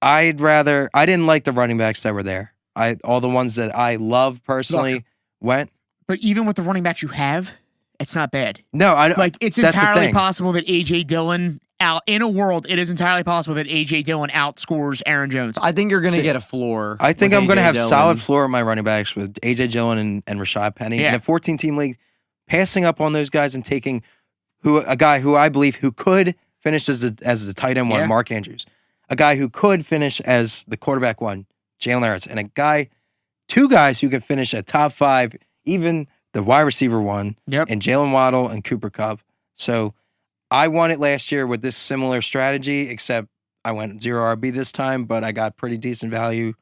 I didn't like the running backs that were there. All the ones that I love personally went. But even with the running backs you have, it's not bad. No, I Like, it's that's the entirely thing. possible that A.J. Dillon in a world, it is entirely possible that A.J. Dillon outscores Aaron Jones. I think you're going to See, get a floor. I think with I'm going to A.J. have Dillon. solid floor in my running backs with A.J. Dillon and Rashad Penny. Yeah. In a 14-team league, passing up on those guys and taking a guy who I believe who could finish as the tight end one, Yeah. Mark Andrews. A guy who could finish as the quarterback one, Jalen Hurts. And 2 guys who can finish at top 5, even the wide receiver one, Yep. and Jalen Waddle and Cooper Kupp. So I won it last year with this similar strategy, except I went 0 RB this time, but I got pretty decent value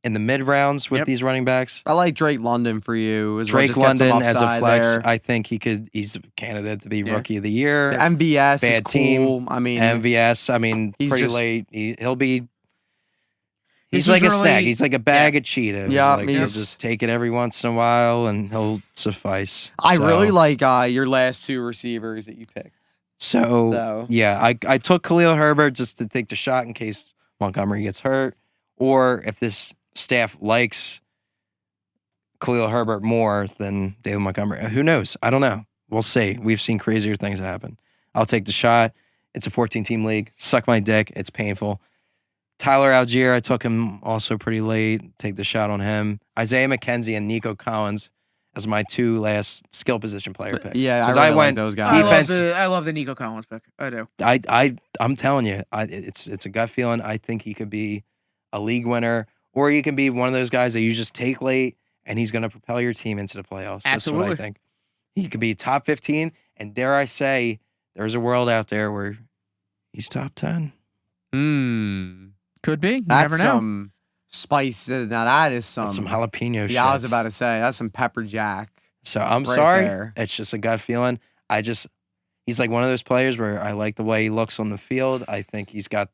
in the mid rounds with Yep. these running backs. I like Drake London for you. As well. Drake Just get some London as a upside flex, there. I think he's a candidate to be Yeah. rookie of the year. The MVS is Bad cool. team. I mean, MVS, I mean, He's pretty just- late. He'll be. This He's like is a snack. really- He's like a bag of Cheetos. Yeah, like he'll he's- just take it every once in a while, and he'll suffice. I So- really like your last 2 receivers that you picked. So though. yeah, I took Khalil Herbert just to take the shot in case Montgomery gets hurt, or if this staff likes Khalil Herbert more than David Montgomery. Who knows? I don't know. We'll see. We've seen crazier things happen. I'll take the shot. It's a 14-team league. Suck my dick. It's painful. Tyler Algier, I took him also pretty late. Take the shot on him. Isaiah McKenzie and Nico Collins as my 2 last skill position player picks. Yeah, I 'Cause really I like went those I guys. defense. love the Nico Collins pick. I do. I'm telling you, it's a gut feeling. I think he could be a league winner, or he can be one of those guys that you just take late, and he's going to propel your team into the playoffs. That's what I Absolutely. think. He could be top 15, and dare I say, there's a world out there where he's top 10. Could be. You That's never know. some spice. Now that is some. That's some jalapeno shit. Yeah, I was about to say that's some pepper jack. So I'm right sorry. there. It's just a gut feeling. He's like one of those players where I like the way he looks on the field. I think he's got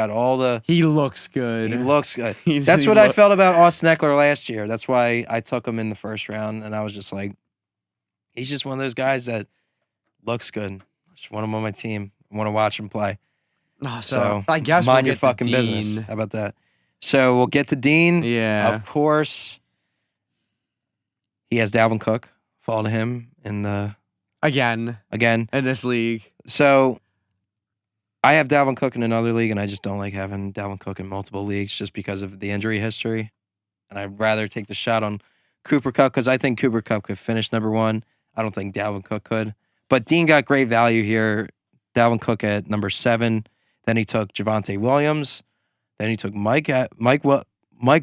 all the. He looks good. He looks good. He That's really what I felt about Austin Eckler last year. That's why I took him in the first round, and I was just like, he's just one of those guys that looks good. I just want him on my team. I want to watch him play. Oh, So I guess mind we'll your get to fucking business. Dean. How about that? So we'll get to Dean. Yeah. Of course. He has Dalvin Cook. Fall to him Again again. in this league. So I have Dalvin Cook in another league, and I just don't like having Dalvin Cook in multiple leagues just because of the injury history. And I'd rather take the shot on Cooper Kupp because I think Cooper Kupp could finish number 1. I don't think Dalvin Cook could. But Dean got great value here. Dalvin Cook at number 7. Then he took Javonte Williams. Then he took Mike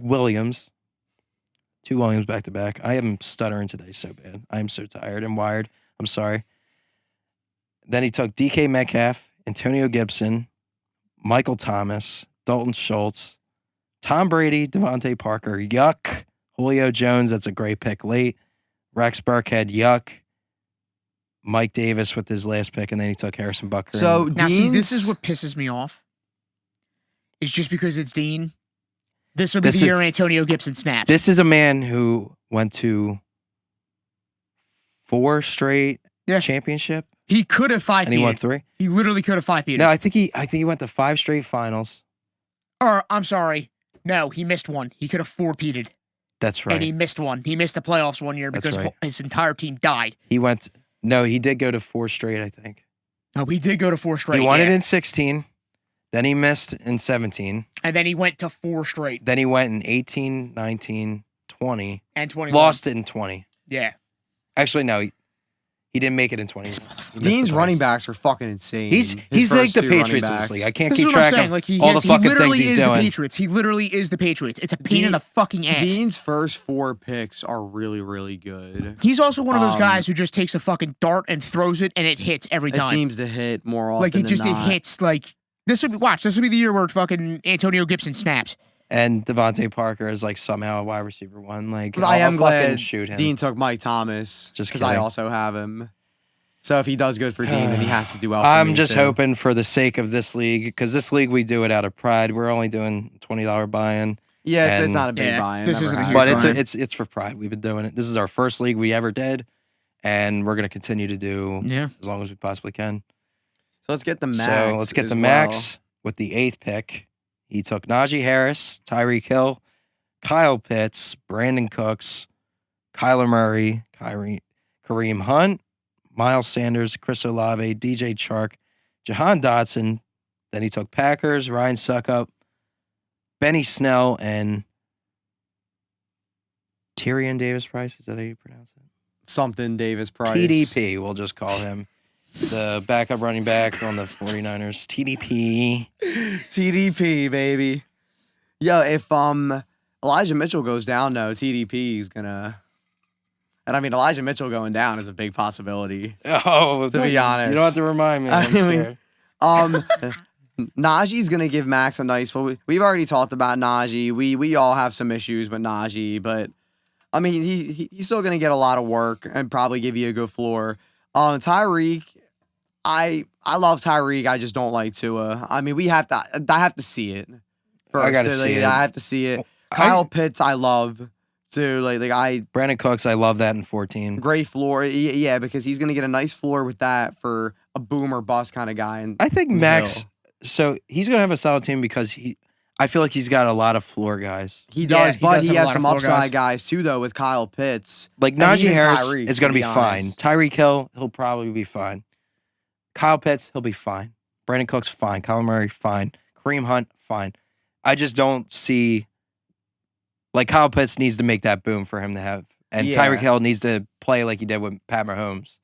Williams. 2 Williams back to back. I am stuttering today so bad. I am so tired and wired. I'm sorry. Then he took DK Metcalf, Antonio Gibson, Michael Thomas, Dalton Schultz, Tom Brady, Devontae Parker, yuck. Julio Jones, that's a great pick late. Rex Burkhead, yuck. Mike Davis with his last pick, and then he took Harrison Butker. So Now, see, this Dean's- is what pisses me off. It's just because it's Dean. This will be This the is- year Antonio Gibson snaps. This is a man who went to 4 straight Yeah. championship, He could have five and he won peated. 3. He literally could have five peated. No, I think he went to 5 straight finals. Or, I'm sorry. No, he missed one. He could have 4 peated. That's right. And he missed one. He missed the playoffs one year That's because right. his entire team died. He did go to 4 straight, I think. No, he did go to 4 straight. He won it yeah. in 16. Then he missed in 17. And then he went to 4 straight. Then he went in 18, 19, 20. And 21. Lost it in 20. Yeah. Actually, no. He didn't make it in 20. He missed Dean's it running twice. backs are fucking insane. He's His like first the 2 running Patriots in this backs. league. I can't This keep is what I'm track saying. of Like, he all the fucking literally things he's is the doing. Patriots. He literally is the Patriots. It's a pain in the fucking ass. Dean's first 4 picks are really, really good. He's also one of those Um, guys who just takes a fucking dart and throws it, and it hits every It time. seems to hit more often Like, than it not. hits. Like, this would be the year where fucking Antonio Gibson snaps. And Devontae Parker is like somehow a wide receiver 1. Like, But I am I'll fucking glad shoot him. Dean took Mike Thomas Just because I kidding. also have him. So if he does good for Dean, then he has to do well for I'm me, just too. hoping for the sake of this league, because this league we do it out of pride. We're only doing $20 buy-in, Yeah, it's and- not a big Yeah, buy-in. this never isn't a has huge but been. it's for pride. We've been doing it. This is our first league we ever did, and we're gonna continue to do Yeah. as long as we possibly can. So let's get the max. So let's get as the max with the 8th pick. He took Najee Harris, Tyreek Hill, Kyle Pitts, Brandon Cooks, Kyler Murray, Kareem Hunt, Miles Sanders, Chris Olave, DJ Chark, Jahan Dotson. Then he took Packers, Ryan Suckup, Benny Snell, and Tyrion Davis Price. Is that how you pronounce it? Something Davis Price. TDP, we'll just call him. The backup running back on the 49ers. TDP. TDP, baby. Yo, if Elijah Mitchell goes down, though, TDP is gonna. And I mean, Elijah Mitchell going down is a big possibility. Oh, To be honest. You don't have to remind me. I I'm mean, scared. Najee's gonna give Max a nice. We've already talked about Najee. We all have some issues with Najee, but I mean, he's still gonna get a lot of work and probably give you a good floor. Tyreek, I love Tyreek. I just don't like Tua. I mean, I have to see it. First. I gotta see it. I have to see it. Kyle Pitts, I love too. Brandon Cooks, I love that in 14. Great floor. Yeah, because he's gonna get a nice floor with that for a boom or bust kind of guy. And I think Max, Hill. so he's going to have a solid team because I feel like he's got a lot of floor guys. He Yeah, does, he but does he have a has lot of some floor upside guys. guys too, though, with Kyle Pitts. Like And Najee even Harris Tyreek, is going to to be be fine. honest. Tyreek Hill, he'll probably be fine. Kyle Pitts, he'll be fine. Brandon Cooks, fine. Kyler Murray, fine. Kareem Hunt, fine. I just don't see, like, Kyle Pitts needs to make that boom for him to have. And Yeah. Tyreek Hill needs to play like he did with Pat Mahomes,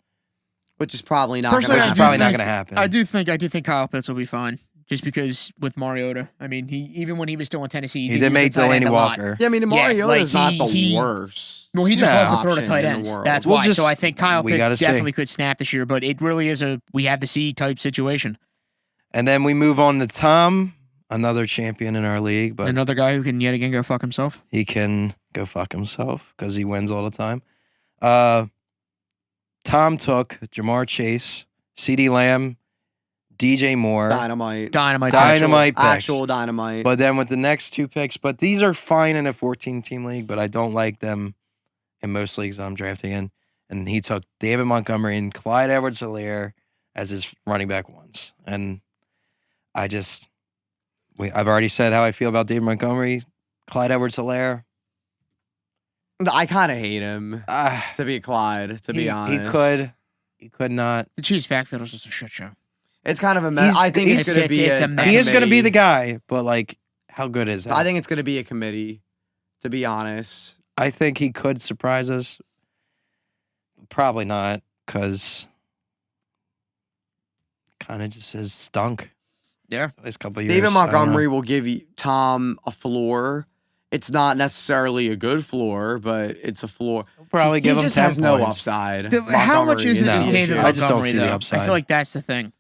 Which is probably not Personally, going which to is do probably not think- going to happen. I do think Kyle Pitts will be fine. Just because with Mariota, I mean, even when he was still in Tennessee, he did make Delaney Walker. Yeah, I mean, Yeah, Mariota's like, not the he- worst. Well, he just No. loves to throw to option tight in the ends. world. That's We'll why. just- So I think Kyle we Pitts gotta see. definitely could snap this year, but it really is a we have to see type situation. And then we move on to Tom, another champion in our league, but Another guy who can yet again go fuck himself. he can go fuck himself because he wins all the time. Tom took Jamar Chase, CeeDee Lamb, DJ Moore, Dynamite. Dynamite. Dynamite picks. Actual dynamite. But then with the next 2 picks, but these are fine in a 14-team league, but I don't like them in most leagues that I'm drafting in. And he took David Montgomery and Clyde Edwards-Helaire as his running back ones. And I've already said how I feel about David Montgomery. Clyde Edwards-Helaire, I kind of hate him, to be Clyde, to be honest. He could not. The Chiefs backfield was just a shit show. It's kind of a mess. He's- I think it's going to be it's a a mess. He is going to be committee. the guy, but like, how good is that? I think it's going to be a committee, to be honest. I think he could surprise us. Probably not, because kind of just has stunk. Yeah. Last couple of years. David I don't know. Montgomery will give Tom a floor. It's not necessarily a good floor, but it's a floor. He'll probably give he him just 10 has no points. upside. How much Montgomery is No. this the David issue. I just don't Montgomery, see the though? upside. I feel like that's the thing.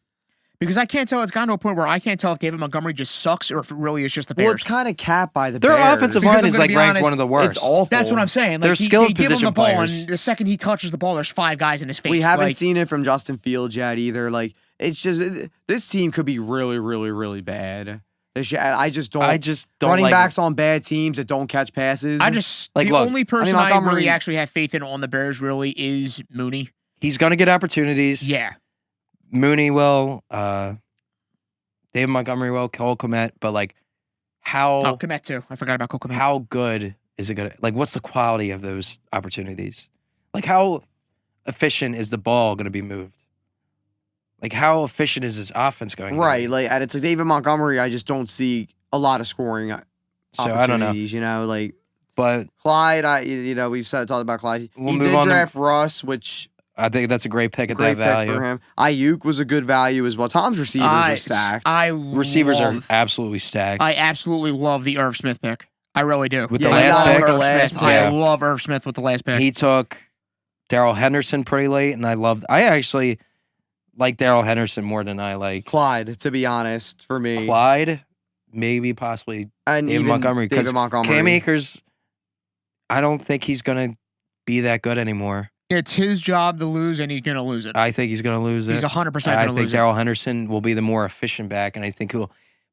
Because I can't tell. It's gotten to a point where I can't tell if David Montgomery just sucks or if it really is just the Bears. Well, it's kind of capped by the Their Bears. offensive Because line I'm is gonna like be ranked honest, one of the worst. It's awful. That's what I'm saying. They're Like, skilled they give him position the ball, players. and the second he touches the ball, there's 5 guys in his face. We haven't Like, seen it from Justin Fields yet either. Like, it's just this team could be really, really, really bad. I just don't. Running running backs on bad teams that don't catch passes. I just Like, the look, only person I Montgomery- really actually have faith in on the Bears really is Mooney. He's going to get opportunities. Yeah, Mooney will. David Montgomery will. Cole Kmet. But like, how Komet too. I forgot about Cole Komet. how good is it going to? Like, what's the quality of those opportunities? Like, how efficient is the ball going to be moved? Like, how efficient is his offense going? to be? right. Like, and it's like David Montgomery. I just don't see a lot of scoring So I don't know. opportunities. You know, like But Clyde. We've talked about Clyde. We'll He move did on to- draft Russ, which I think that's a great pick at great that pick value. for him. Ayuk was a good value as well. Tom's receivers are stacked. Receivers are love- absolutely stacked. I absolutely love the Irv Smith pick. I really do. With Yeah, the I last love pick, the Irv last Smith. pick. Yeah. I love Irv Smith with the last pick. he took Darrell Henderson pretty late, and I actually like Darrell Henderson more than I like Clyde, to be honest, for me. Clyde, maybe possibly And David even Montgomery. Because David Montgomery. Cam Akers, I don't think he's going to be that good anymore. It's his job to lose, and he's going to lose it. I think he's going to lose it. He's 100% I going to think lose it. Darrell Henderson will be the more efficient back, and I think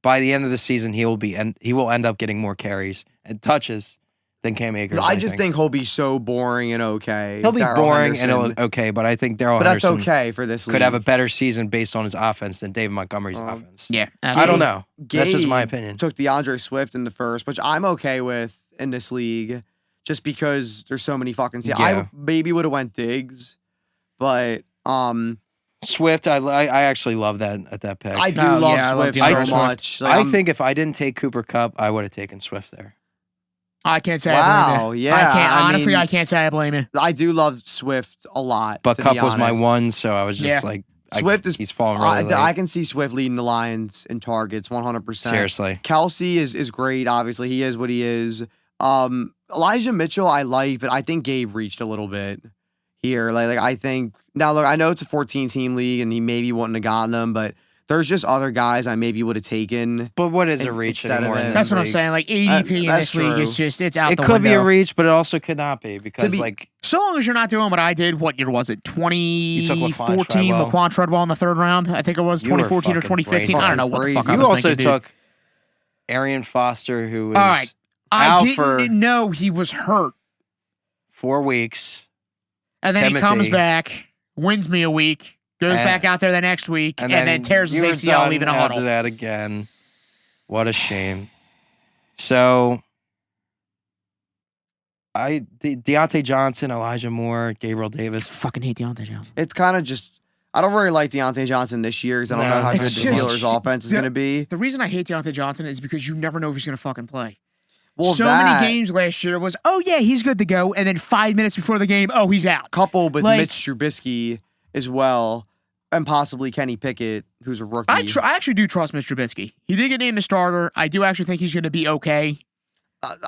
by the end of the season, he will end up getting more carries and touches than Cam Akers. I just think he'll be so boring and okay. he'll be Darrell boring Henderson. and okay, but I think Darrell But that's Henderson okay for this league. could have a better season based on his offense than David Montgomery's offense. Yeah, I absolutely. don't know. That's just my Gabe opinion. Took DeAndre Swift in the first, which I'm okay with in this league, just because there's so many fucking. Yeah. I maybe would have went Diggs, but Swift, I actually love that at that pick. I do Oh, love yeah, I love Swift DeAndre so Swift. much. Like, I I'm- think if I didn't take Cooper Kupp, I would have taken Swift there. I can't say I Wow, blame you. yeah, I can't. I Honestly, mean- I can't say I blame you. I do love Swift a lot. But to Kupp be was my honest. one, so I was just Yeah. like, Swift is. he's falling really late. I can see Swift leading the Lions in targets 100%. Seriously. Kelsey is great. Obviously, he is what he is. Elijah Mitchell, I like, but I think Gabe reached a little bit here. Like I think now. Look, I know it's a 14-team league, and he maybe wouldn't have gotten them, but there's just other guys I maybe would have taken. But what is a And reach instead of anymore in it- this That's what I'm league? saying. Like ADP in that's this league true. is just it's out It the could be a window. reach, but it also could not be because be- like So long as you're not doing what I did. What year was it? took Laquan 2014. Treadwell. Laquan Treadwell in the third round. I think it was You were 2014 or fucking 2015. I don't know what the fuck crazy. I you was also thinking, dude. took Arian Foster, who was All right. I out didn't for know he was hurt, 4 weeks, and then he Timothy. comes back, wins me a week, goes And- back out there the next week, and then tears his you were ACL done leaving a after huddle. that again. What a shame. So, Deontay Johnson, Elijah Moore, Gabriel Davis. Fucking hate Deontay Johnson. It's kind of just. I don't really like Deontay Johnson this year because I don't No, know how good it's the just- Steelers' offense is going to be. The reason I hate Deontay Johnson is because you never know if he's going to fucking play. Well, so that, many games last year was, oh yeah, he's good to go, and then 5 minutes before the game, oh, he's out. coupled with like- Mitch Trubisky as well, and possibly Kenny Pickett, who's a rookie. I actually do trust Mr. Trubisky. He did get named a starter. I do actually think he's going to be okay.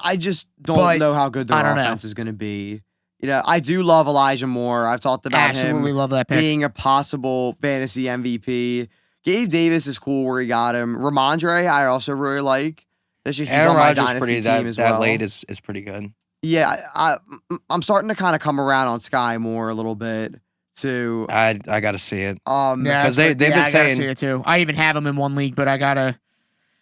I just don't But know how good their I don't know. offense is going to be. You know, I do love Elijah Moore. I've talked about Absolutely him love that pick. being a possible fantasy MVP. Gabe Davis is cool where he got him. Ramondre, I also really like. He's Aaron on my Rodgers dynasty pretty team that, as that well. late is pretty good. Yeah, I'm starting to kind of come around on Sky Moore a little bit too. I got to see it. Yeah, because that's they've been I gotta saying- see it too. I even have him in one league, but I gotta.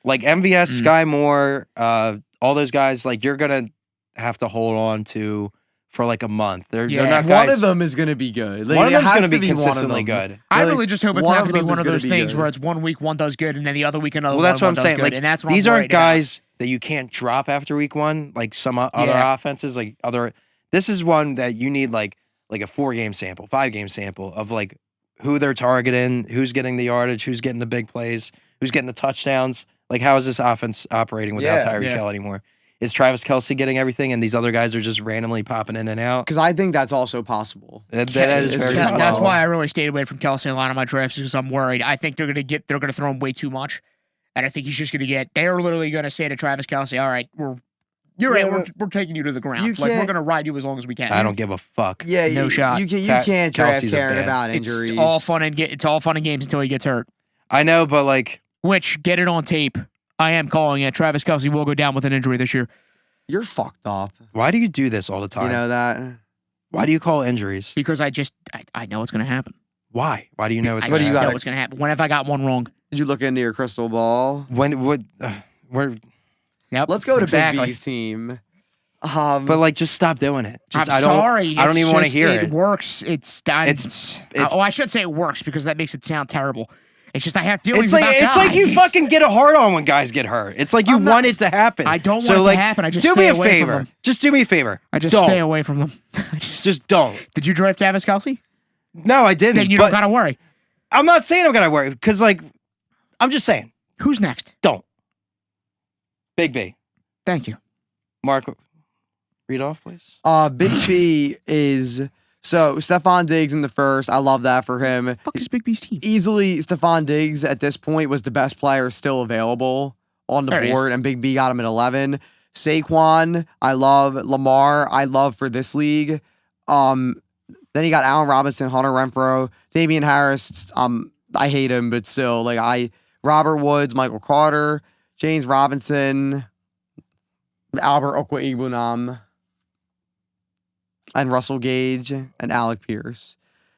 Like MVS, Sky Moore, all those guys, like you're gonna have to hold on to for like a month. They're Yeah. not One guys. of them is going to be good. Like, one of it them's has going to be one of consistently them. good. I Like, really just hope it's one not of going to be them one is of gonna those be things good. where it's 1 week one does good, and then the other week another. Well, that's what one I'm does saying. good, Like and that's what these I'm aren't worried about. guys that you can't drop after week one, like some other Yeah. offenses. Like other, this is one that you need like a 4-game sample, 5-game sample of like who they're targeting, who's getting the yardage, who's getting the big plays, who's getting the touchdowns. Like, how is this offense operating without Tyreek Hill anymore? Is Travis Kelce getting everything, and these other guys are just randomly popping in and out? Because I think that's also possible. That is very possible. That's why I really stayed away from Kelce in a lot of my drafts, because I'm worried. I think they're gonna throw him way too much, and I think he's just gonna get. They're literally gonna say to Travis Kelce, "All right, we're taking you to the ground. Like, we're gonna ride you as long as we can." I don't give a fuck. Yeah, no shot. You can't draft Kelce's caring about injuries. It's all fun and games until he gets hurt. I know, but like, which get it on tape. I am calling it. Travis Kelce will go down with an injury this year. You're fucked up. Why do you do this all the time? You know that? Why do you call injuries? Because I know what's going to happen. Why? Why do you know it's I going to happen? know what's going to happen. When have I got one wrong? Did you look into your crystal ball? Where? Yep. Let's go to Big B's team. But like, just stop doing it. Just, I'm sorry. I don't even want to hear it. It works. I should say it works because that makes it sound terrible. It's just I have feelings about guys. It's like you fucking get a hard on when guys get hurt. It's like you want it to happen. I don't want it to happen. I just stay away from them. Just do me a favor. I just stay away from them. Just don't. Did you draft Travis Kelce? No, I didn't. Then you don't gotta worry. I'm not saying I'm gonna worry because, like, I'm just saying. Who's next? Don't. Big B. Thank you, Mark. Read off, please. Big B is. So, Stephon Diggs in the first. I love that for him. What the fuck is Big B's team? Easily, Stephon Diggs at this point was the best player still available on the board, and Big B got him at 11. Saquon, I love. Lamar, I love for this league. Then you got Allen Robinson, Hunter Renfrow, Damian Harris. I hate him, but still, like Robert Woods, Michael Carter, James Robinson, Albert Okwuegbunam, and Russell Gage and Alec Pierce.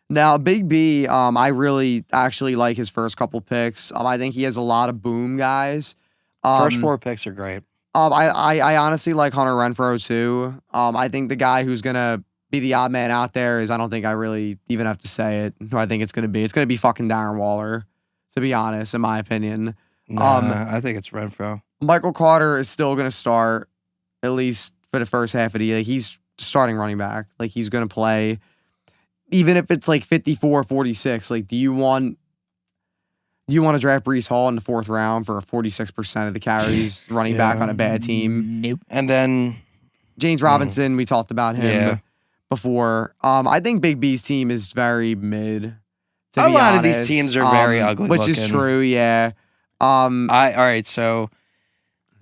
Now, Big B, I really actually like his first couple picks. I think he has a lot of boom guys. First 4 picks are great. I honestly like Hunter Renfrow too. I think the guy who's gonna be the odd man out there is, I don't think I really even have to say it, who I think it's gonna be. It's gonna be fucking Darren Waller, to be honest, in my opinion. I think it's Renfrow. Michael Carter is still gonna start, at least for the first half of the year. He's starting running back. Like, he's going to play, even if it's like 54-46. Like, do you want to draft Breece Hall in the 4th round for 46% of the carries running back on a bad team? Nope. And then James Robinson, we talked about him before. I think Big B's team is very mid. A lot of these teams are very ugly which looking. is true, yeah. All right, so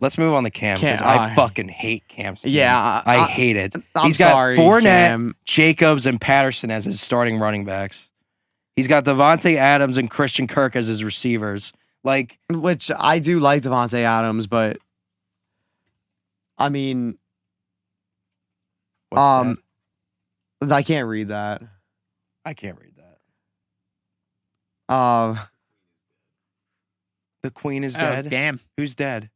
let's move on to Cam, because I fucking hate Cam's team. Yeah. I hate it. He's got sorry, Fournette, Cam. Jacobs, and Patterson as his starting running backs. He's got Devontae Adams and Christian Kirk as his receivers. Like, which I do like Devontae Adams, but I mean, what's that? I can't read that. I can't read that. The Queen is dead. Oh, damn. Who's dead?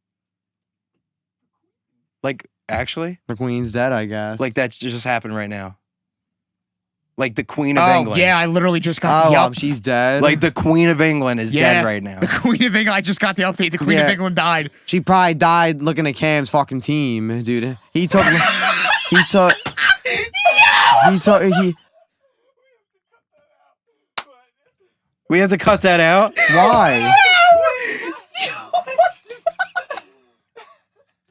Like, actually? The Queen's dead, I guess. Like, that just happened right now. Like, the Queen of England. Yeah, I literally just got the update. She's dead. Like, the Queen of England is dead right now. The Queen of England, I just got the update. The Queen of England died. She probably died looking at Cam's fucking team, dude. He took. We have to cut that out? Why?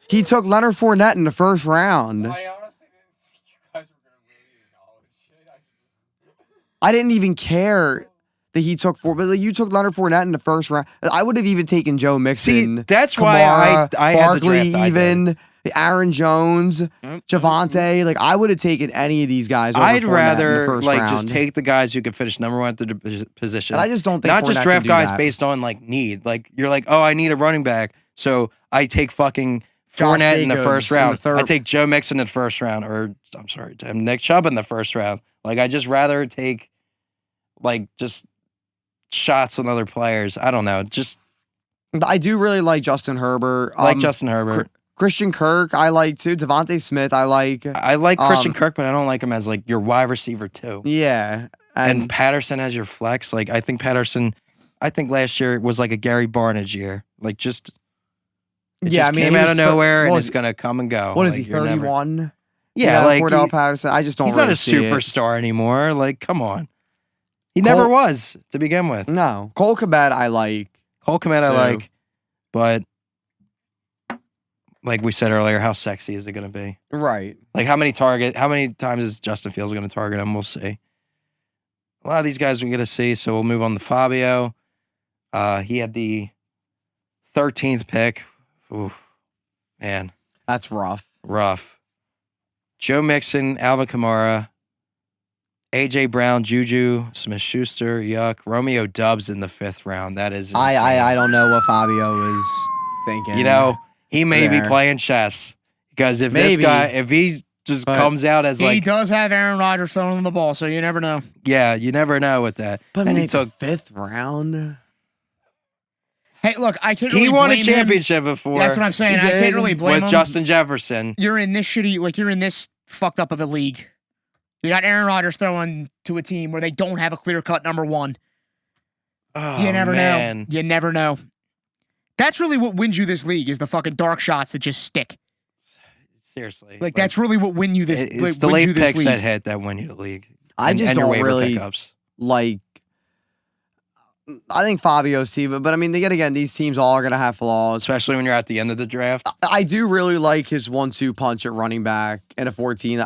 He took Leonard Fournette in the first round. I honestly didn't think you guys were going to really acknowledge it. I didn't even care that he took but you took Leonard Fournette in the first round. I would have even taken Joe Mixon. See, that's Kamara, why I had the Barkley, draft even Aaron Jones, Javante. Like, I would have taken any of these guys over I'd Fournette in the rather first like round. just take the guys who can finish number 1 at the position. And I just don't think not just Fournette draft can do guys that. based on like need. Like, you're like, oh, I need a running back, so I take fucking Fournette in the first round. I take Joe Mixon in the first round, or I'm sorry, Nick Chubb in the first round. Like, I just rather take like just shots on other players. I don't know. Just I do really like Justin Herbert. Justin Herbert. Christian Kirk, I like too. Devontae Smith, I like. I like Christian Kirk, but I don't like him as like your wide receiver too. Yeah. And Patterson as your flex. Like, I think Patterson, last year was like a Gary Barnage year. Like, just it just came out of nowhere and it's gonna come and go. What is like, he, 31? Yeah, like Cordell Patterson. I just don't. He's really not a see it. superstar anymore. Like, come on. He never was to begin with. No. Cole Kmet, I like. Cole Kmet, I Too. like, but like we said earlier, how sexy is it going to be? Right. Like how many times is Justin Fields going to target him? We'll see. A lot of these guys we're going to see, so we'll move on to Fabio. He had the 13th pick. Ooh, man. That's rough. Joe Mixon, Alvin Kamara, A.J. Brown, Juju Smith-Schuster, yuck. Romeo Doubs in the 5th round. That is insane. I don't know what Fabio is thinking. You know, he may be there. playing chess because if Maybe. if he just But comes out as He like, does have Aaron Rodgers throwing him the ball, so you never know. yeah, you never know with that. But And man, he took. 5th round. Hey, look, I can't really He won a blame him. championship before. That's what I'm saying. He I did. can't really blame with him. Justin Jefferson. You're in this you're in this fucked up of a league. You got Aaron Rodgers throwing to a team where they don't have a clear-cut number one. Oh, You never man. know. You never know. That's really what wins you this league is the fucking dark shots that just stick. Seriously, Like that's really what win you this. It's like, the wins late you this picks league. that hit that win you the league. I just and your don't waiver really pickups. like. I think Fabio's team, but I mean, again, these teams all are going to have flaws. Especially when you're at the end of the draft. I do really like his 1-2 punch at running back and a 14.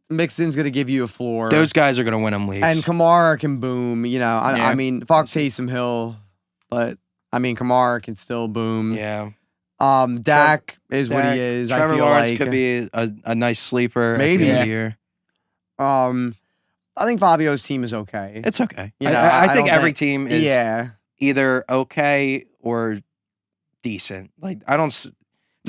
Mixon's going to give you a floor. Those guys are going to win them leagues. And Kamara can boom. You know, Yeah. I mean, fuck Taysom Hill, but I mean, Kamara can still boom. yeah. Dak is what he is. Trevor I feel Lawrence like could be a nice sleeper Maybe. at the end of the year. I think Fabio's team is okay. It's okay. You know, I I think don't every think- team is yeah. either okay or decent. Like I don't.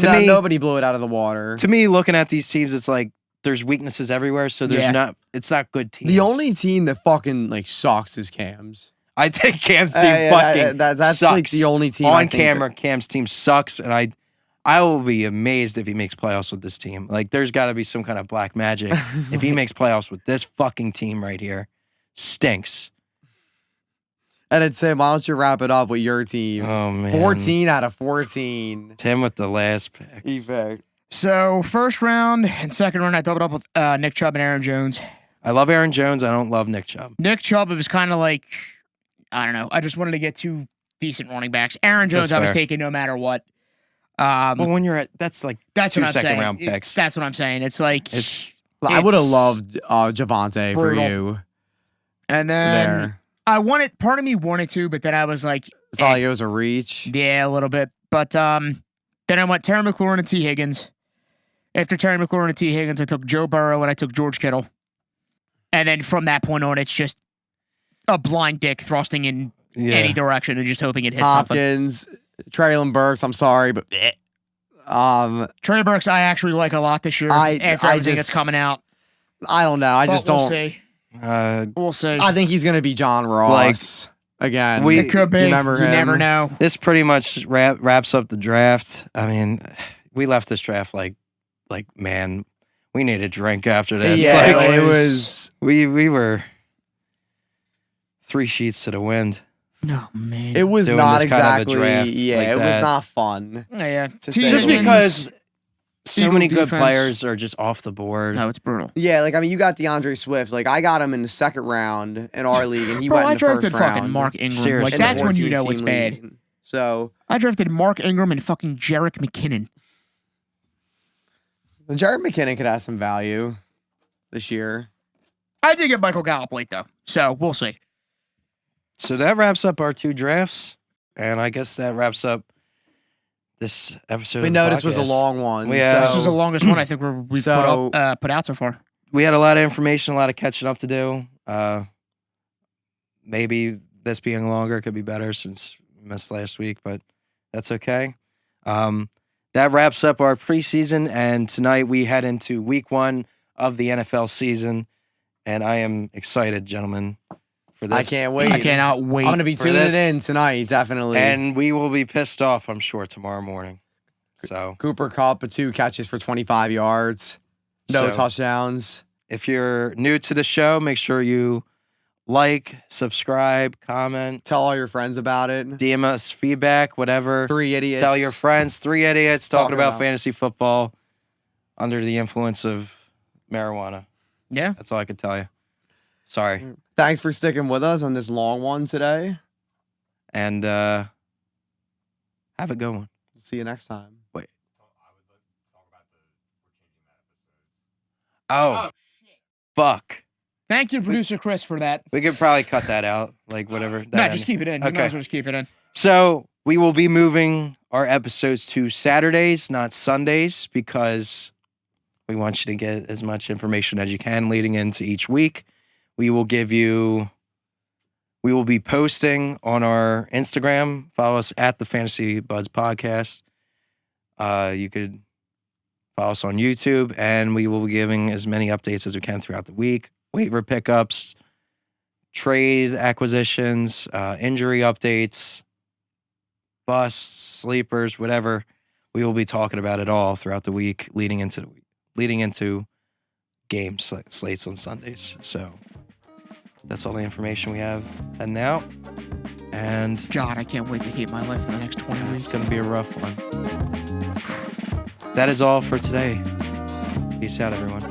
No, nobody blew it out of the water. To me, looking at these teams, it's like there's weaknesses everywhere. So there's Yeah. not. It's not good teams. The only team that fucking like sucks is Cam's. I think Cam's team Yeah, fucking that's sucks. like the only team I on think camera. Cam's team sucks, and I will be amazed if he makes playoffs with this team. Like there's got to be some kind of black magic if he makes playoffs with this fucking team right here. Stinks. And I'd say, why don't you wrap it up with your team? Oh man. 14 out of 14. Tim with the last pick. Effect. So first round and second round, I doubled up with Nick Chubb and Aaron Jones. I love Aaron Jones. I don't love Nick Chubb. Nick Chubb, it was kind of like, I don't know. I just wanted to get two decent running backs. Aaron Jones, That's I was fair. taking no matter what. But when you're at, that's like That's two what I'm saying. second-round picks. That's what I'm saying. It's like It's I would have It's loved Javante for brutal. you and then there. I wanted. Part of me wanted to, but then I was like, Felt like it was a reach. yeah, a little bit. But then I went Terry McLaurin and T. Higgins. After Terry McLaurin and T. Higgins, I took Joe Burrow and I took George Kittle. And then from that point on, it's just a blind dick thrusting in any direction and just hoping it hits something. Hopkins, Traylon Burks, I'm sorry, but Trey Burks, I actually like a lot this year. I after everything that's just- coming out, I don't know. I just But don't. We'll see. I think he's gonna be John Ross again. we- It could be. You remember You him? never know. This pretty much wraps up the draft. I mean, we left this draft like man, we need a drink after this. Yeah, Like, it was. we were 3 sheets to the wind. No man. It was doing not this kind of a exactly. draft Yeah, like it was that. not fun. yeah. To T. say Just the Higgins- because so Eagles many good defense. players are just off the board. No, it's brutal. Yeah, like I mean, you got DeAndre Swift. Like I got him in the second round in our league, and he Bro, went I in the drafted first round. fucking Mark Ingram. Seriously. Like in the that's when you 14 know it's team bad. league. So I drafted Mark Ingram and fucking Jerick McKinnon. Jared McKinnon could have some value this year. I did get Michael Gallup late though, so we'll see. So that wraps up our 2 drafts, and I guess that wraps up this episode. We of know the this was a podcast. long one. Yeah. This is the longest one I think we've So- put out so far. We had a lot of information, a lot of catching up to do. Maybe this being longer could be better since we missed last week, but that's okay. That wraps up our preseason, and tonight we head into week 1 of the NFL season, and I am excited, gentlemen, for this. I can't wait. I cannot wait. I'm gonna be for tuning this. in tonight, definitely. And we will be pissed off, I'm sure, tomorrow morning. So Cooper Kupp with 2 catches for 25 yards, no So- touchdowns. if you're new to the show, make sure you like, subscribe, comment, Tell all your friends about it. DM us feedback, whatever. 3 idiots. Tell your friends, 3 idiots talking Talking about about- fantasy football under the influence of marijuana. Yeah. That's all I can tell you. Sorry. Thanks for sticking with us on this long one today. And have a good one. See you next time. I would like to talk about we're changing that episode. Oh, fuck. Thank you, producer Chris, for that. We could probably cut that out, like whatever. No, that just end. keep it in. You Okay. might as well just keep it in. So we will be moving our episodes to Saturdays, not Sundays, because we want you to get as much information as you can leading into each week. We will be posting on our Instagram. Follow us at the Fantasy Buds Podcast. You could follow us on YouTube, and we will be giving as many updates as we can throughout the week. Waiver pickups, trade acquisitions, injury updates, busts, sleepers, whatever. We will be talking about it all throughout the week, leading into game slates on Sundays. So that's all the information we have heading out. And God, I can't wait to hate my life for the next 20 it's weeks. going to be a rough one. That is all for today. Peace out, everyone.